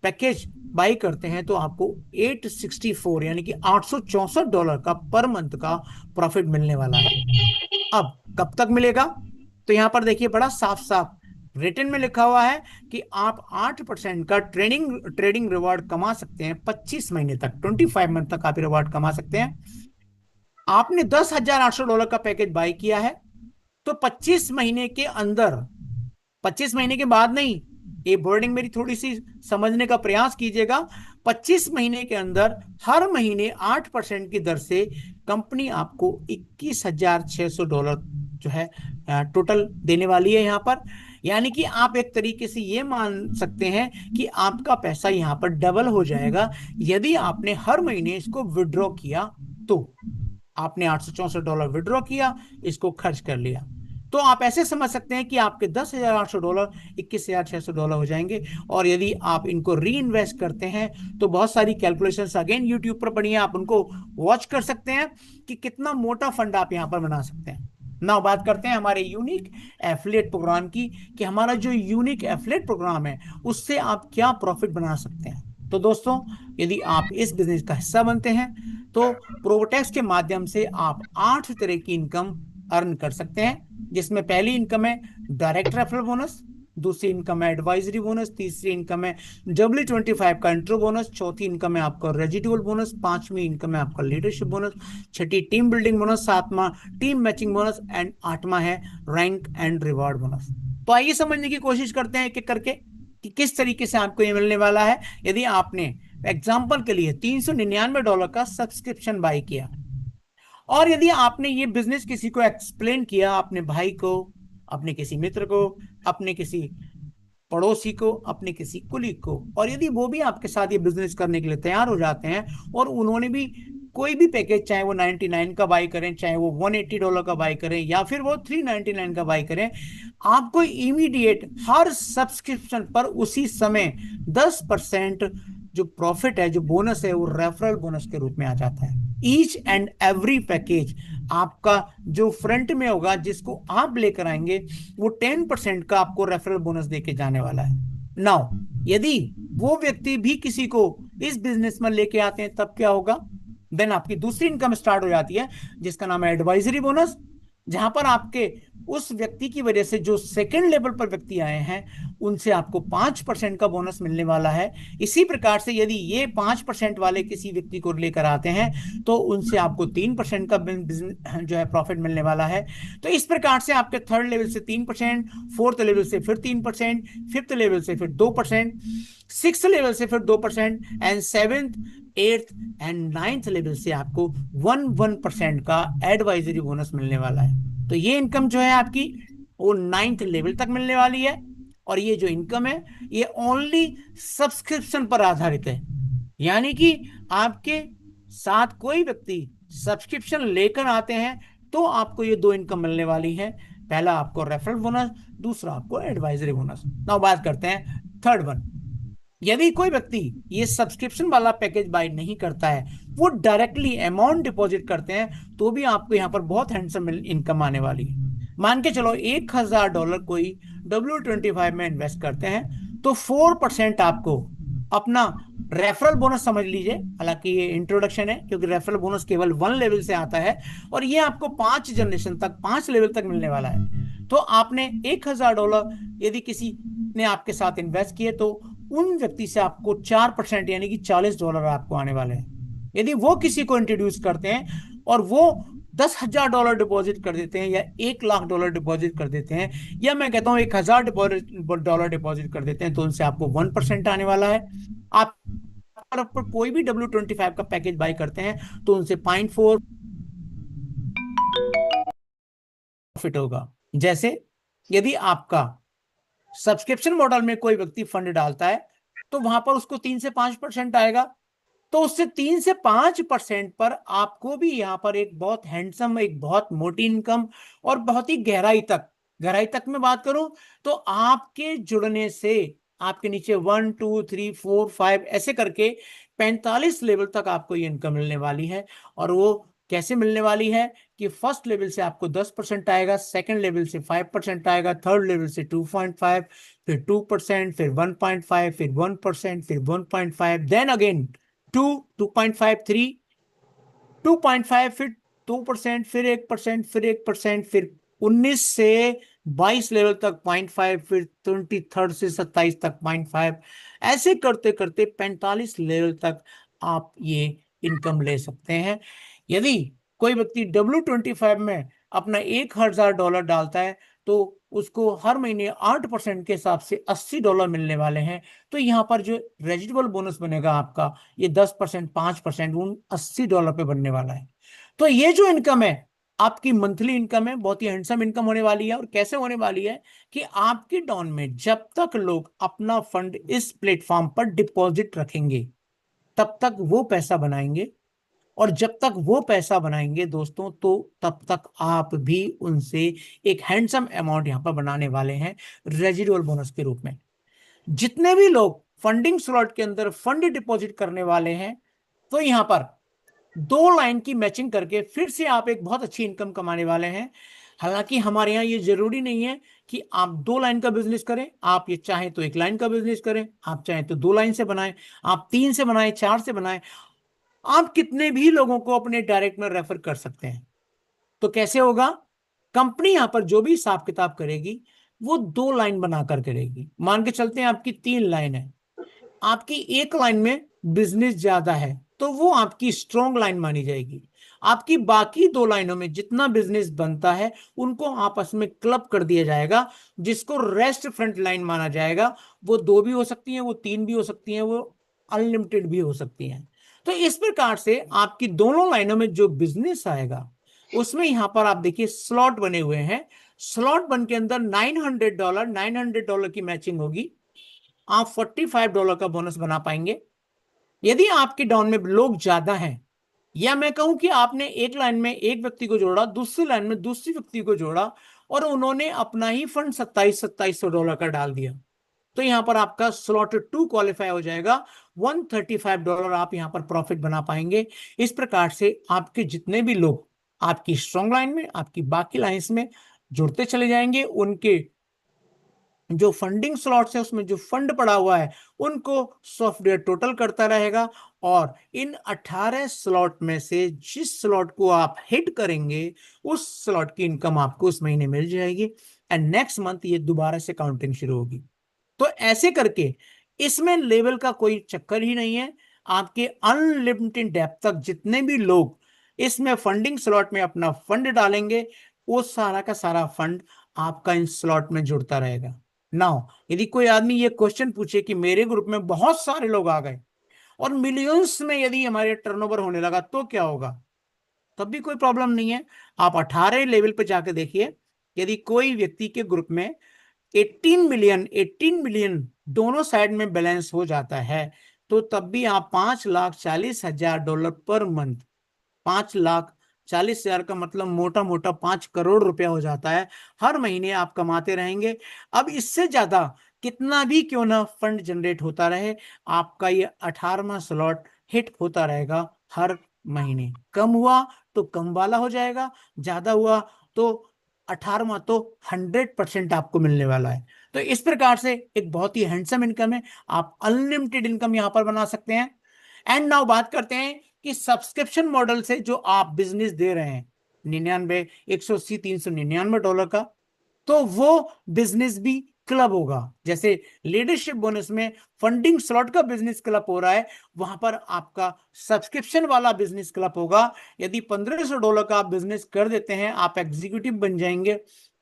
पैकेज बाई करते हैं तो आपको 864 यानी कि $864 का पर मंथ का प्रॉफिट मिलने वाला है। अब कब तक मिलेगा, तो यहां पर देखिए बड़ा साफ साफ रिटर्न में लिखा हुआ है कि आप 8% का ट्रेडिंग रिवॉर्ड कमा सकते हैं 25 महीने तक, 25 मंथ तक आप रिवॉर्ड कमा सकते हैं। आपने $10,800 का पैकेज बाय किया है तो 25 महीने के अंदर, 25 महीने के बाद नहीं, ये बोर्डिंग मेरी थोड़ी सी समझने का प्रयास कीजिएगा। 25 महीने के अंदर हर महीने 8% की दर से कंपनी आपको $21,600 जो है टोटल देने वाली है यहाँ पर। यानी कि आप एक तरीके से ये मान सकते हैं कि आपका पैसा यहाँ पर डबल हो जाएगा यदि आपने हर महीने इसको विड्रॉ किया। तो आपने $864 विड्रॉ किया, इसको खर्च कर लिया, तो आप ऐसे समझ सकते हैं कि आपके $10,800 $21,600 हो जाएंगे। और यदि आप इनको री इन्वेस्ट करते हैं तो बहुत सारी कैलकुलेशंस अगेन यूट्यूब पर पड़ी हैं, आप उनको वॉच कर सकते हैं कि कितना मोटा फंड आप यहां पर बना सकते हैं। ना बात करते हैं हमारे यूनिक एफिलिएट प्रोग्राम की, कि हमारा जो यूनिक एफिलिएट प्रोग्राम है उससे आप क्या प्रॉफिट बना सकते हैं। तो दोस्तों यदि आप इस बिजनेस का हिस्सा बनते हैं तो प्रोबोटेक्स के माध्यम से आप 8 तरह की इनकम अर्न कर सकते हैं, जिसमें पहली इनकम है डायरेक्ट रेफरल बोनस, दूसरी इनकम है एडवाइजरी बोनस, तीसरी इनकम है W25 का इंट्रो बोनस, चौथी इनकम है आपका रेजिडुअल बोनस, पांचवी इनकम है आपका लीडरशिप बोनस, छठी टीम बिल्डिंग बोनस, सातवां टीम मैचिंग बोनस एंड आठवां है रैंक एंड रिवॉर्ड बोनस। तो आइए समझने की कोशिश करते हैं एक एक करके कि किस तरीके से आपको ये मिलने वाला है यदि आपने एग्जाम्पल के लिए $399 का सब्सक्रिप्शन बाय किया। और यदि आपने ये बिजनेस किसी को एक्सप्लेन किया, अपने भाई को, अपने किसी मित्र को, अपने किसी पड़ोसी को, अपने किसी कुलीग को, और यदि वो भी आपके साथ ये बिजनेस करने के लिए तैयार हो जाते हैं और उन्होंने भी कोई भी पैकेज, चाहे वो 99 का बाई करें, चाहे वो $180 का बाई करें, या फिर वो 399 का बाई करें, आपको इमीडिएट हर सब्सक्रिप्शन पर उसी समय 10% जो प्रॉफिट है, जो बोनस है, वो रेफरल बोनस के रूप में आ जाता है। ईच एंड एवरी पैकेज आपका जो फ्रंट में होगा, जिसको आप लेकर आएंगे, वो 10% का आपको रेफरल बोनस देके जाने वाला है। नाउ यदि वो व्यक्ति भी किसी को इस बिजनेस में लेके आते हैं तब क्या होगा, देन आपकी दूसरी इनकम स्टार्ट हो जाती है जिसका नाम है एडवाइजरी बोनस, जहां पर आपके उस व्यक्ति की वजह से जो सेकंड लेवल पर व्यक्ति आए हैं उनसे आपको 5% का बोनस मिलने वाला है। इसी प्रकार से यदि ये 5% वाले किसी व्यक्ति को लेकर आते हैं तो उनसे आपको 3% का जो है प्रॉफिट मिलने वाला है। तो इस प्रकार से आपके थर्ड लेवल से 3%, फोर्थ लेवल से फिर 3%, फिफ्थ लेवल से फिर 2%, सिक्स लेवल से फिर 2%, and seventh, eighth and ninth level से आपको 1% का एडवाइजरी बोनस मिलने वाला है। तो ये इनकम जो है आपकी वो नाइन्थ लेवल तक मिलने वाली है। और ये जो इनकम है ये ओनली सब्सक्रिप्शन पर आधारित है, यानी कि आपके साथ कोई व्यक्ति सब्सक्रिप्शन लेकर आते हैं तो आपको ये दो इनकम मिलने वाली है। पहला आपको रेफरल बोनस, दूसरा आपको एडवाइजरी बोनस। नाउ बात करते हैं थर्ड वन। यदि कोई व्यक्ति ये सब्सक्रिप्शन वाला पैकेज बाय नहीं करता है, वो डायरेक्टली अमाउंट डिपॉजिट करते हैं, तो भी आपको यहां पर बहुत हैंडसम इनकम आने वाली है। मान के चलो $1,000 कोई W25 में इन्वेस्ट करते हैं, तो 4% आपको अपना रेफरल बोनस समझ लीजिए। हालांकि ये इंट्रोडक्शन है, क्योंकि रेफरल बोनस केवल 1 लेवल से आता है, और ये आपको 5 जनरेशन तक, 5 लेवल तक मिलने वाला है। तो आपने $1,000 यदि किसी ने आपके साथ इन्वेस्ट किए, तो उन व्यक्ति से आपको 4% यानी कि $40 आपको आने वाले हैं। यदि वो किसी को इंट्रोड्यूस करते हैं और वो $10,000 डिपॉजिट कर देते हैं, या $1,00,000 डिपॉजिट कर देते हैं, या मैं कहता हूं $1,000 डिपॉजिट कर देते हैं, तो उनसे आपको 1% आने वाला है। आप पर कोई भी W25 का पैकेज बाई करते हैं, तो उनसे 0.4 प्रॉफिट होगा। जैसे यदि आपका सब्सक्रिप्शन मॉडल में कोई व्यक्ति फंड डालता है, तो वहां पर उसको 3 से 5% आएगा। तो उससे 3 से 5% पर आपको भी यहां पर एक बहुत हैंडसम, एक बहुत मोटी इनकम, और बहुत ही गहराई तक मैं बात करूं, तो आपके जुड़ने से आपके नीचे 1 2 3 4 5 ऐसे करके 45 लेवल तक आपको ये इनकम मिलने वाली है। और वो कैसे मिलने वाली है कि फर्स्ट लेवल से आपको 10% आएगा, सेकंड लेवल से 5% आएगा, थर्ड लेवल से 2.5, फिर 2%, फिर 1.5, फिर 1%, फिर 1.5, देन अगेन 2, 2.5, 3, 2.5, फिर 2%, फिर 1%, फिर 1%, फिर 19 से 22 लेवल तक 0.5, फिर 23rd से 27 तक 0.5, ऐसे करते करते 45 लेवल तक आप ये इनकम ले सकते हैं। यदि कोई व्यक्ति W25 में अपना $1,000 डालता है, तो उसको हर महीने 8% के हिसाब से $80 मिलने वाले हैं। तो यहाँ पर जो रेजिडुअल बोनस बनेगा आपका, ये 10%, 5% उन $80 पे बनने वाला है। तो ये जो इनकम है, आपकी मंथली इनकम है, बहुत ही हैंडसम इनकम होने वाली है। और कैसे होने वाली है कि आपके डॉन में जब तक लोग अपना फंड इस प्लेटफॉर्म पर डिपॉजिट रखेंगे, तब तक वो पैसा बनाएंगे। और जब तक वो पैसा बनाएंगे दोस्तों, तो तब तक आप भी उनसे एक हैंडसम अमाउंट यहां पर बनाने वाले हैं रेजिडुअल बोनस के रूप में। जितने भी लोग फंडिंग स्लॉट के अंदर फंड डिपॉजिट करने वाले हैं, तो यहां पर 2 लाइन की मैचिंग करके फिर से आप एक बहुत अच्छी इनकम कमाने वाले हैं। हालांकि हमारे यहाँ ये जरूरी नहीं है कि आप 2 लाइन का बिजनेस करें। आप ये चाहें तो 1 लाइन का बिजनेस करें, आप चाहें तो 2 लाइन से बनाएं, आप 3 से बनाएं, 4 से बनाएं। आप कितने भी लोगों को अपने डायरेक्ट में रेफर कर सकते हैं। तो कैसे होगा? कंपनी यहां पर जो भी हिसाब किताब करेगी, वो 2 लाइन बनाकर करेगी। मान के चलते हैं आपकी 3 लाइन है, आपकी 1 लाइन में बिजनेस ज्यादा है, तो वो आपकी स्ट्रॉन्ग लाइन मानी जाएगी। आपकी बाकी 2 लाइनों में जितना बिजनेस बनता है, उनको आपस में क्लब कर दिया जाएगा, जिसको रेस्ट फ्रंट लाइन माना जाएगा। वो 2 भी हो सकती हैं, वो 3 भी हो सकती हैं, वो अनलिमिटेड भी हो सकती हैं। तो इस प्रकार से आपकी दोनों लाइनों में जो बिजनेस आएगा, उसमें यहां पर आप देखिए स्लॉट बने हुए हैं। स्लॉट बन के अंदर $900 की मैचिंग होगी। आप $45 का बोनस बना पाएंगे। यदि आपके डाउन में लोग ज्यादा हैं, या मैं कहूं कि आपने 1 लाइन में एक व्यक्ति को जोड़ा, दूसरी लाइन में दूसरी व्यक्ति को जोड़ा, और उन्होंने अपना ही फंड $2700 का डाल दिया, तो यहां पर आपका स्लॉट 2 क्वालिफाई हो जाएगा। $135 आप यहां पर प्रॉफिट बना पाएंगे। इस प्रकार से आपके जितने भी लोग आपकी स्ट्रॉन्ग लाइन में, आपकी बाकी लाइंस में जुड़ते चले जाएंगे, उनके जो फंडिंग स्लॉट्स है उसमें जो फंड पड़ा हुआ है, उनको सॉफ्टवेयर टोटल करता रहेगा। और इन 18 स्लॉट में से जिस स्लॉट को आप हिट करेंगे, उस स्लॉट की इनकम आपको उस महीने मिल जाएगी। एंड नेक्स्ट मंथ ये दोबारा से काउंटिंग शुरू होगी। तो ऐसे करके इसमें लेवल का कोई चक्कर ही नहीं है। आपके अनलिमिटेड डेप्थ तक जितने भी लोग इसमें फंडिंग स्लॉट में अपना फंड डालेंगे, वो सारा का सारा फंड आपका इन स्लॉट में जुड़ता रहेगा। नाउ यदि कोई आदमी ये क्वेश्चन पूछे कि मेरे ग्रुप में बहुत सारे लोग आ गए और मिलियंस में यदि हमारे टर्नओवर होने लगा, तो क्या होगा? तब भी कोई प्रॉब्लम नहीं है। आप 18 लेवल पे जाके देखिए, यदि कोई व्यक्ति के ग्रुप में 18 मिलियन दोनों साइड में बैलेंस हो जाता है, तो तब भी आप $5,40,000 पर मंथ, 5,40,000 का मतलब मोटा मोटा 5 करोड़ रुपया हो जाता है। हर महीने आप कमाते रहेंगे। अब इससे ज्यादा कितना भी क्यों ना फंड जनरेट होता रहे, आपका ये 18वां स्लॉट हिट होता रहेगा हर महीने। कम हुआ तो कम वाला हो जाएगा, ज्यादा हुआ तो 18वां तो 100% आपको मिलने वाला है। तो इस प्रकार से एक बहुत ही हैंडसम इनकम है, आप अनलिमिटेड इनकम यहां पर बना सकते हैं। एंड नाउ बात करते हैं कि सब्सक्रिप्शन मॉडल से जो आप बिजनेस दे रहे हैं 99, 180, $399 का, तो वो बिजनेस भी क्लब होगा। जैसे लीडरशिप बोनस में फंडिंग स्लॉट का बिजनेस क्लब हो रहा है, वहां पर आपका सब्सक्रिप्शन वाला बिजनेस क्लब होगा। यदि $1500 का आप बिजनेस कर देते हैं, आप एग्जीक्यूटिव बन जाएंगे,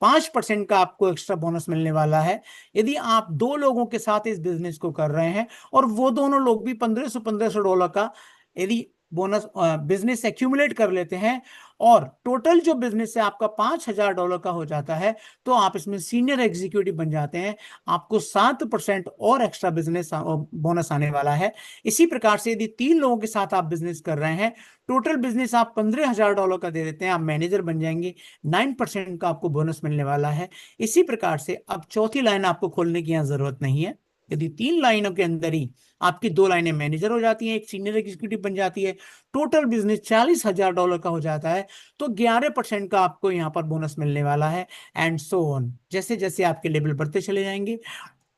5% का आपको एक्स्ट्रा बोनस मिलने वाला है। यदि आप दो लोगों के साथ इस बिजनेस को कर रहे हैं और वो दोनों लोग भी 1500 का यदि बोनस बिजनेस एक्यूमुलेट कर लेते हैं, और टोटल जो बिजनेस है आपका $5000 का हो जाता है, तो आप इसमें सीनियर एग्जीक्यूटिव बन जाते हैं, आपको 7% और एक्स्ट्रा बिजनेस बोनस आने वाला है। इसी प्रकार से यदि 3 लोगों के साथ आप बिजनेस कर रहे हैं, टोटल बिजनेस आप $15000 का दे देते हैं, आप मैनेजर बन जाएंगे, 9% का आपको बोनस मिलने वाला है। इसी प्रकार से अब चौथी लाइन आपको खोलने की यहां जरूरत नहीं है। यदि 3 लाइनों के अंदर ही आपकी 2 लाइनें मैनेजर हो जाती हैं, एक सीनियर एग्जीक्यूटिव बन जाती है, टोटल बिजनेस $40000 का हो जाता है, तो 11% का आपको यहां पर बोनस मिलने वाला है। एंड सो ऑन, जैसे जैसे आपके लेवल बढ़ते चले जाएंगे,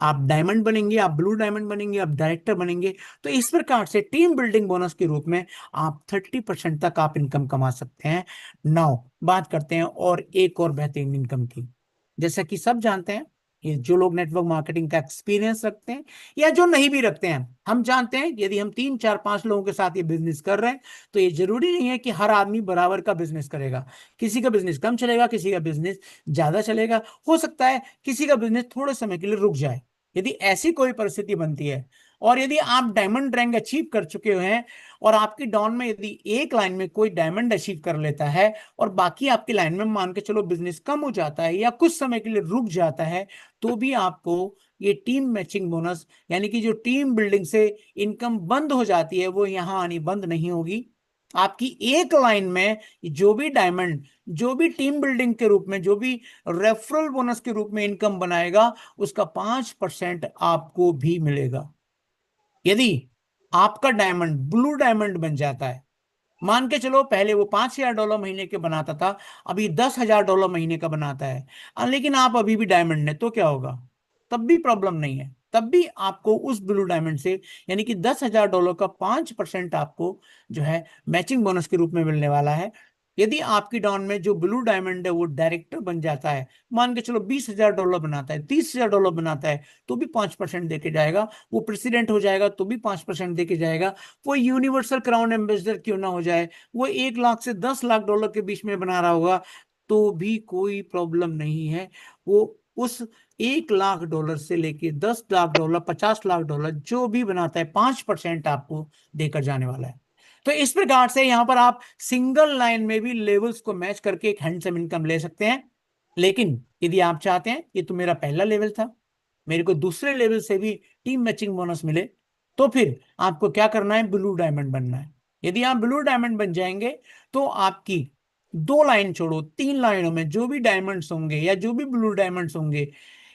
आप डायमंड बनेंगे, आप ब्लू डायमंड बनेंगे, आप डायरेक्टर बनेंगे, तो इस प्रकार से टीम बिल्डिंग बोनस के रूप में आप 30% तक आप इनकम कमा सकते हैं। नाउ बात करते हैं और एक और बेहतरीन इनकम की। जैसा कि सब जानते हैं, ये जो लोग नेटवर्क मार्केटिंग का एक्सपीरियंस रखते हैं या जो नहीं भी रखते हैं, हम जानते हैं यदि हम 3 4 5 लोगों के साथ ये बिजनेस कर रहे हैं, तो ये जरूरी नहीं है कि हर आदमी बराबर का बिजनेस करेगा। किसी का बिजनेस कम चलेगा, किसी का बिजनेस ज्यादा चलेगा, हो सकता है किसी का बिजनेस थोड़े समय के लिए रुक जाए। यदि ऐसी कोई परिस्थिति बनती है, और यदि आप डायमंड रैंक अचीव कर चुके हैं, और आपकी डाउन में यदि एक लाइन में कोई डायमंड अचीव कर लेता है, और बाकी आपकी लाइन में मान के चलो बिजनेस कम हो जाता है या कुछ समय के लिए रुक जाता है, तो भी आपको ये टीम मैचिंग बोनस, यानी कि जो टीम बिल्डिंग से इनकम बंद हो जाती है, वो यहां आनी बंद नहीं होगी। आपकी एक लाइन में जो भी डायमंड, जो भी टीम बिल्डिंग के रूप में, जो भी रेफरल बोनस के रूप में इनकम बनाएगा, उसका 5% आपको भी मिलेगा। यदि आपका डायमंड ब्लू डायमंड बन जाता है, मान के चलो पहले वो $5000 महीने के बनाता था, अभी $10,000 महीने का बनाता है, लेकिन आप अभी भी डायमंड है, तो क्या होगा? तब भी प्रॉब्लम नहीं है, तब भी आपको उस ब्लू डायमंड से, यानी कि $10,000 का 5% आपको जो है मैचिंग बोनस के रूप में मिलने वाला है। यदि आपकी डाउन में जो ब्लू डायमंड है वो डायरेक्टर बन जाता है, मान के चलो $20,000 बनाता है, $30,000 बनाता है, तो भी 5% देके जाएगा। वो प्रेसिडेंट हो जाएगा तो भी 5% देके जाएगा। वो यूनिवर्सल क्राउन एम्बेसडर क्यों ना हो जाए, वो 1 लाख से $10 लाख के बीच में बना रहा होगा, तो भी कोई प्रॉब्लम नहीं है। वो उस $1 लाख से लेके $10 लाख, $50 लाख, जो भी बनाता है, 5% आपको देकर जाने वाला है। तो इस प्रकार से यहां पर आप सिंगल लाइन में भी लेवल्स को मैच करके एक हैंडसम इनकम ले सकते हैं। लेकिन यदि आप चाहते हैं, ये तो मेरा पहला लेवल था, मेरे को दूसरे लेवल से भी टीम मैचिंग बोनस मिले, तो फिर आपको क्या करना है? ब्लू डायमंड बनना है। यदि आप ब्लू डायमंड बन जाएंगे, तो आपकी 2 लाइन छोड़ो, 3 लाइनों में जो भी डायमंड्स होंगे या जो भी ब्लू डायमंड्स होंगे,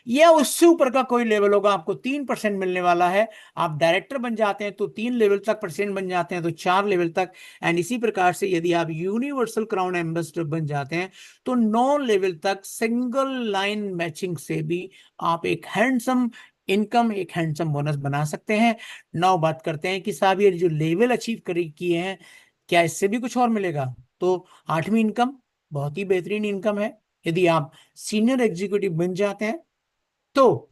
या उससे ऊपर का कोई लेवल होगा, आपको 3% मिलने वाला है। आप डायरेक्टर बन जाते हैं तो 3 लेवल तक, प्रेसिडेंट बन जाते हैं तो 4 लेवल तक, एंड इसी प्रकार से यदि आप यूनिवर्सल क्राउन एम्बेसडर बन जाते हैं तो 9 लेवल तक सिंगल लाइन मैचिंग से भी आप एक हैंडसम इनकम, एक हैंडसम बोनस बना सकते हैं। नाउ बात करते हैं कि साहब ये जो लेवल अचीव करे किए हैं, क्या इससे भी कुछ और मिलेगा? तो 8वीं इनकम बहुत ही बेहतरीन इनकम है। यदि आप सीनियर एग्जीक्यूटिव बन जाते हैं, तो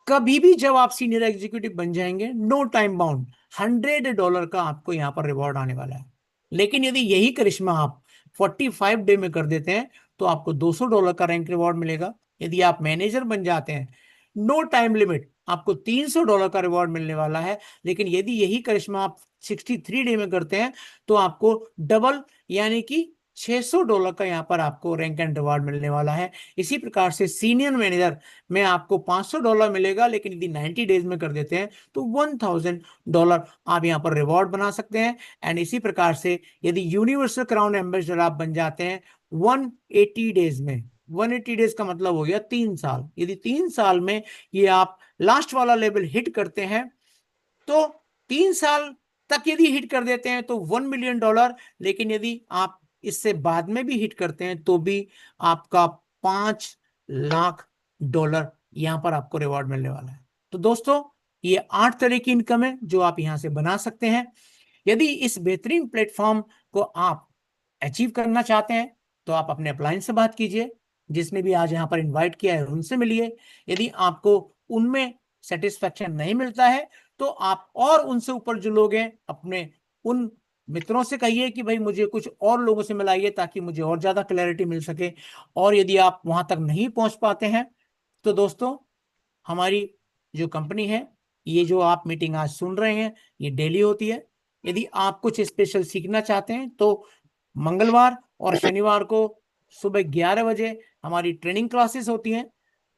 कभी भी जब आप सीनियर एग्जीक्यूटिव बन जाएंगे, नो टाइम बाउंड, $100 का आपको यहां पर रिवॉर्ड आने वाला है। लेकिन यदि यही करिश्मा आप 45 डे में कर देते हैं, तो आपको $200 का रैंक रिवॉर्ड मिलेगा। यदि आप मैनेजर बन जाते हैं, नो टाइम लिमिट, आपको $300 का रिवॉर्ड मिलने वाला है। लेकिन यदि यही करिश्मा आप 63 डे में करते हैं, तो आपको डबल, यानी कि $600 का यहां पर आपको रैंक एंड रिवॉर्ड मिलने वाला है। इसी प्रकार से सीनियर मैनेजर में आपको $500 मिलेगा, लेकिन यदि 90 डेज में कर देते हैं तो $1000 आप यहाँ पर रिवॉर्ड बना सकते हैं। एंड इसी प्रकार से यदि यूनिवर्सल क्राउन एम्बेसडर आप बन जाते हैं 180 डेज में, 180 डेज का मतलब हो गया 3 साल, यदि 3 साल में ये आप लास्ट वाला लेवल हिट करते हैं, तो 3 साल तक यदि हिट कर देते हैं तो $1 मिलियन। लेकिन यदि आप इससे बाद में भी हिट करते हैं, तो भी आपका $5 लाख यहाँ पर आपको रिवॉर्ड मिलने वाला है। तो दोस्तों, ये 8 तरह की इनकम है जो आप यहाँ से बना सकते हैं। यदि इस बेहतरीन प्लेटफॉर्म को आप अचीव करना चाहते हैं तो आप अपने अपलाइन से बात कीजिए, जिसने भी आज यहाँ पर इनवाइट किया है उनसे मिलिए। यदि आपको उनमें सेटिस्फेक्शन नहीं मिलता है तो आप और उनसे ऊपर जो लोग हैं अपने उन मित्रों से कहिए कि भाई मुझे कुछ और लोगों से मिलाइए ताकि मुझे और ज्यादा क्लैरिटी मिल सके। और यदि आप वहां तक नहीं पहुंच पाते हैं तो दोस्तों, हमारी जो कंपनी है, ये जो आप मीटिंग आज सुन रहे हैं, ये डेली होती है। यदि आप कुछ स्पेशल सीखना चाहते हैं तो मंगलवार और शनिवार को सुबह 11 बजे हमारी ट्रेनिंग क्लासेस होती हैं।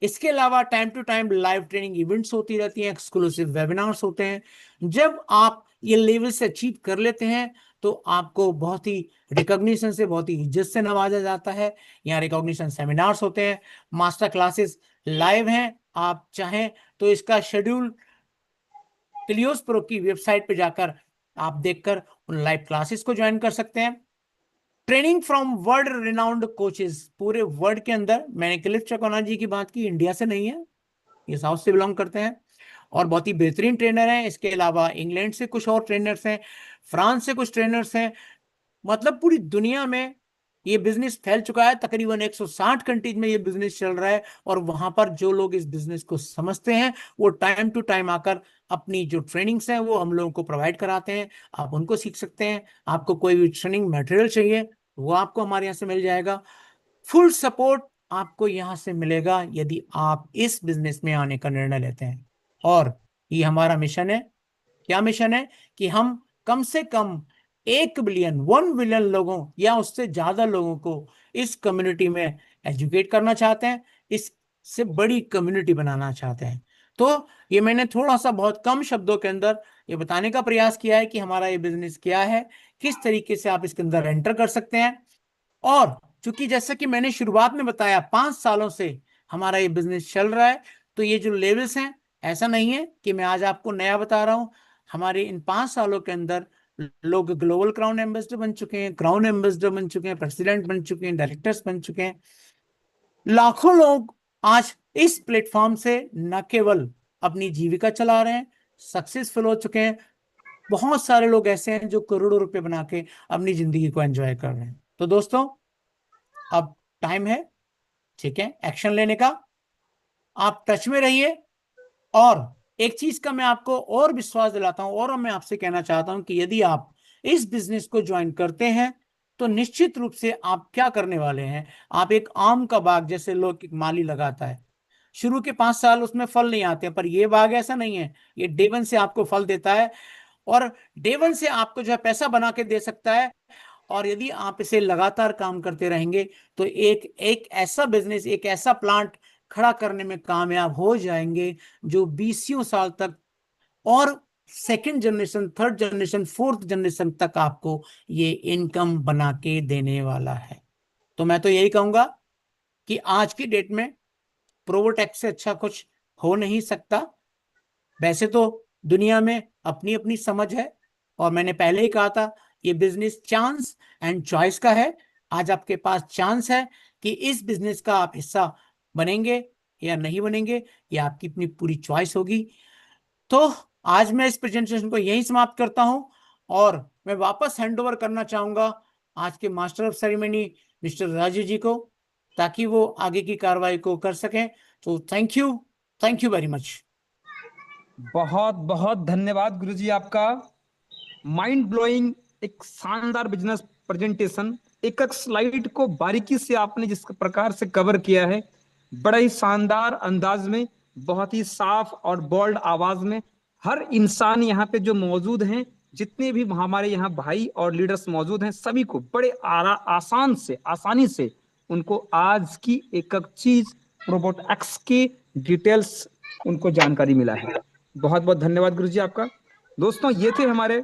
इसके अलावा time to time live training events होती रहती हैं, एक्सक्लूसिव वेबिनार्स होते हैं। जब आप ये लेवल से अचीव कर लेते हैं तो आपको बहुत ही रिकॉग्निशन से, बहुत ही इज्जत से नवाजा जाता है। यहाँ रिकॉग्निशन सेमिनार्स होते हैं, मास्टर क्लासेस लाइव हैं। आप चाहें तो इसका शेड्यूल क्लियोस प्रो की वेबसाइट पे जाकर आप देखकर उन लाइव क्लासेस को ज्वाइन कर सकते हैं। Training from world renowned coaches, पूरे वर्ल्ड के अंदर, मैंने क्लिफ चकोना जी की बात की, इंडिया से नहीं है, ये साउथ से बिलोंग करते हैं और बहुत ही बेहतरीन ट्रेनर हैं। इसके अलावा इंग्लैंड से कुछ और ट्रेनर्स हैं, फ्रांस से कुछ ट्रेनर्स हैं। मतलब पूरी दुनिया में ये बिजनेस फैल चुका है, तकरीबन 160 कंट्रीज में ये बिजनेस चल रहा है। और वहां पर जो लोग इस बिजनेस को समझते हैं वो टाइम टू टाइम आकर अपनी जो ट्रेनिंग्स हैं वो हम लोगों को प्रोवाइड कराते हैं। आप उनको सीख सकते हैं। आपको कोई भी ट्रेनिंग मटेरियल चाहिए वो आपको हमारे यहाँ से मिल जाएगा। फुल सपोर्ट आपको यहाँ से मिलेगा यदि आप इस बिजनेस में आने का निर्णय लेते हैं। और ये हमारा मिशन है। क्या मिशन है? कि हम कम से कम 1 बिलियन 1 बिलियन लोगों या उससे ज्यादा लोगों को इस कम्युनिटी में एजुकेट करना चाहते हैं, इससे बड़ी कम्युनिटी बनाना चाहते हैं। तो ये मैंने थोड़ा सा बहुत कम शब्दों के अंदर ये बताने का प्रयास किया है कि हमारा ये बिजनेस क्या है, किस तरीके से आप इसके अंदर एंटर कर सकते हैं। और चूंकि जैसा कि मैंने शुरुआत में बताया 5 सालों से हमारा ये बिजनेस चल रहा है, तो ये जो लेवल्स हैं, ऐसा नहीं है कि मैं आज आपको नया बता रहा हूं। हमारे इन 5 सालों के अंदर लोग ग्लोबल क्राउन एम्बेसडर बन चुके हैं, क्राउन एम्बेसडर बन चुके हैं, प्रेसिडेंट बन चुके हैं, डायरेक्टर्स बन चुके हैं। लाखों लोग आज इस प्लेटफॉर्म से न केवल अपनी जीविका चला रहे हैं, सक्सेसफुल हो चुके हैं। बहुत सारे लोग ऐसे हैं जो करोड़ों रुपए बना के अपनी जिंदगी को एंजॉय कर रहे हैं। तो दोस्तों, अब टाइम है, ठीक है, एक्शन लेने का। आप टच में रहिए। और एक चीज का मैं आपको और विश्वास दिलाता हूं और मैं आपसे कहना चाहता हूं कि यदि आप इस बिजनेस को ज्वाइन करते हैं तो निश्चित रूप से आप क्या करने वाले हैं, आप एक आम का बाग जैसे लोग एक माली लगाता है, शुरू के 5 साल उसमें फल नहीं आते, पर ये बाग ऐसा नहीं है, ये डे वन से आपको फल देता है। और डे वन से आपको जो है पैसा बना के दे सकता है। और यदि आप इसे लगातार काम करते रहेंगे तो एक एक ऐसा बिजनेस, एक ऐसा प्लांट खड़ा करने में कामयाब हो जाएंगे जो 20 साल तक, और second generation, third generation, fourth generation तक आपको ये इनकम बना के देने वाला है। तो मैं तो यही कहूंगा कि आज की डेट में प्रोवोटेक से अच्छा कुछ हो नहीं सकता। वैसे तो दुनिया में अपनी अपनी समझ है, और मैंने पहले ही कहा था ये बिजनेस चांस एंड चॉइस का है। आज आपके पास चांस है कि इस बिजनेस का आप हिस्सा बनेंगे या नहीं बनेंगे, ये आपकी अपनी पूरी चॉइस होगी। तो आज मैं इस प्रेजेंटेशन को यहीं समाप्त करता हूं और मैं वापस हैंड ओवर करना चाहूंगा आज के master of ceremony mister Rajiv ji को, ताकि वो आगे की कार्रवाई को कर सकें। तो थैंक यू वेरी मच। बहुत बहुत धन्यवाद गुरुजी आपका। माइंड ब्लोइंग, एक शानदार बिजनेस प्रेजेंटेशन। एक एक स्लाइड को बारीकी से आपने जिस प्रकार से कवर किया है, बड़ा ही शानदार अंदाज में, बहुत ही साफ और बोल्ड आवाज में। हर इंसान यहाँ पे जो मौजूद हैं, जितने भी हमारे यहाँ भाई और लीडर्स मौजूद हैं, सभी को बड़े आसानी से उनको आज की एक एक चीज, रोबोट एक्स की डिटेल्स उनको जानकारी मिला है। बहुत बहुत धन्यवाद गुरुजी आपका। दोस्तों, ये थे हमारे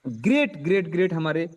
ग्रेट ग्रेट ग्रेट हमारे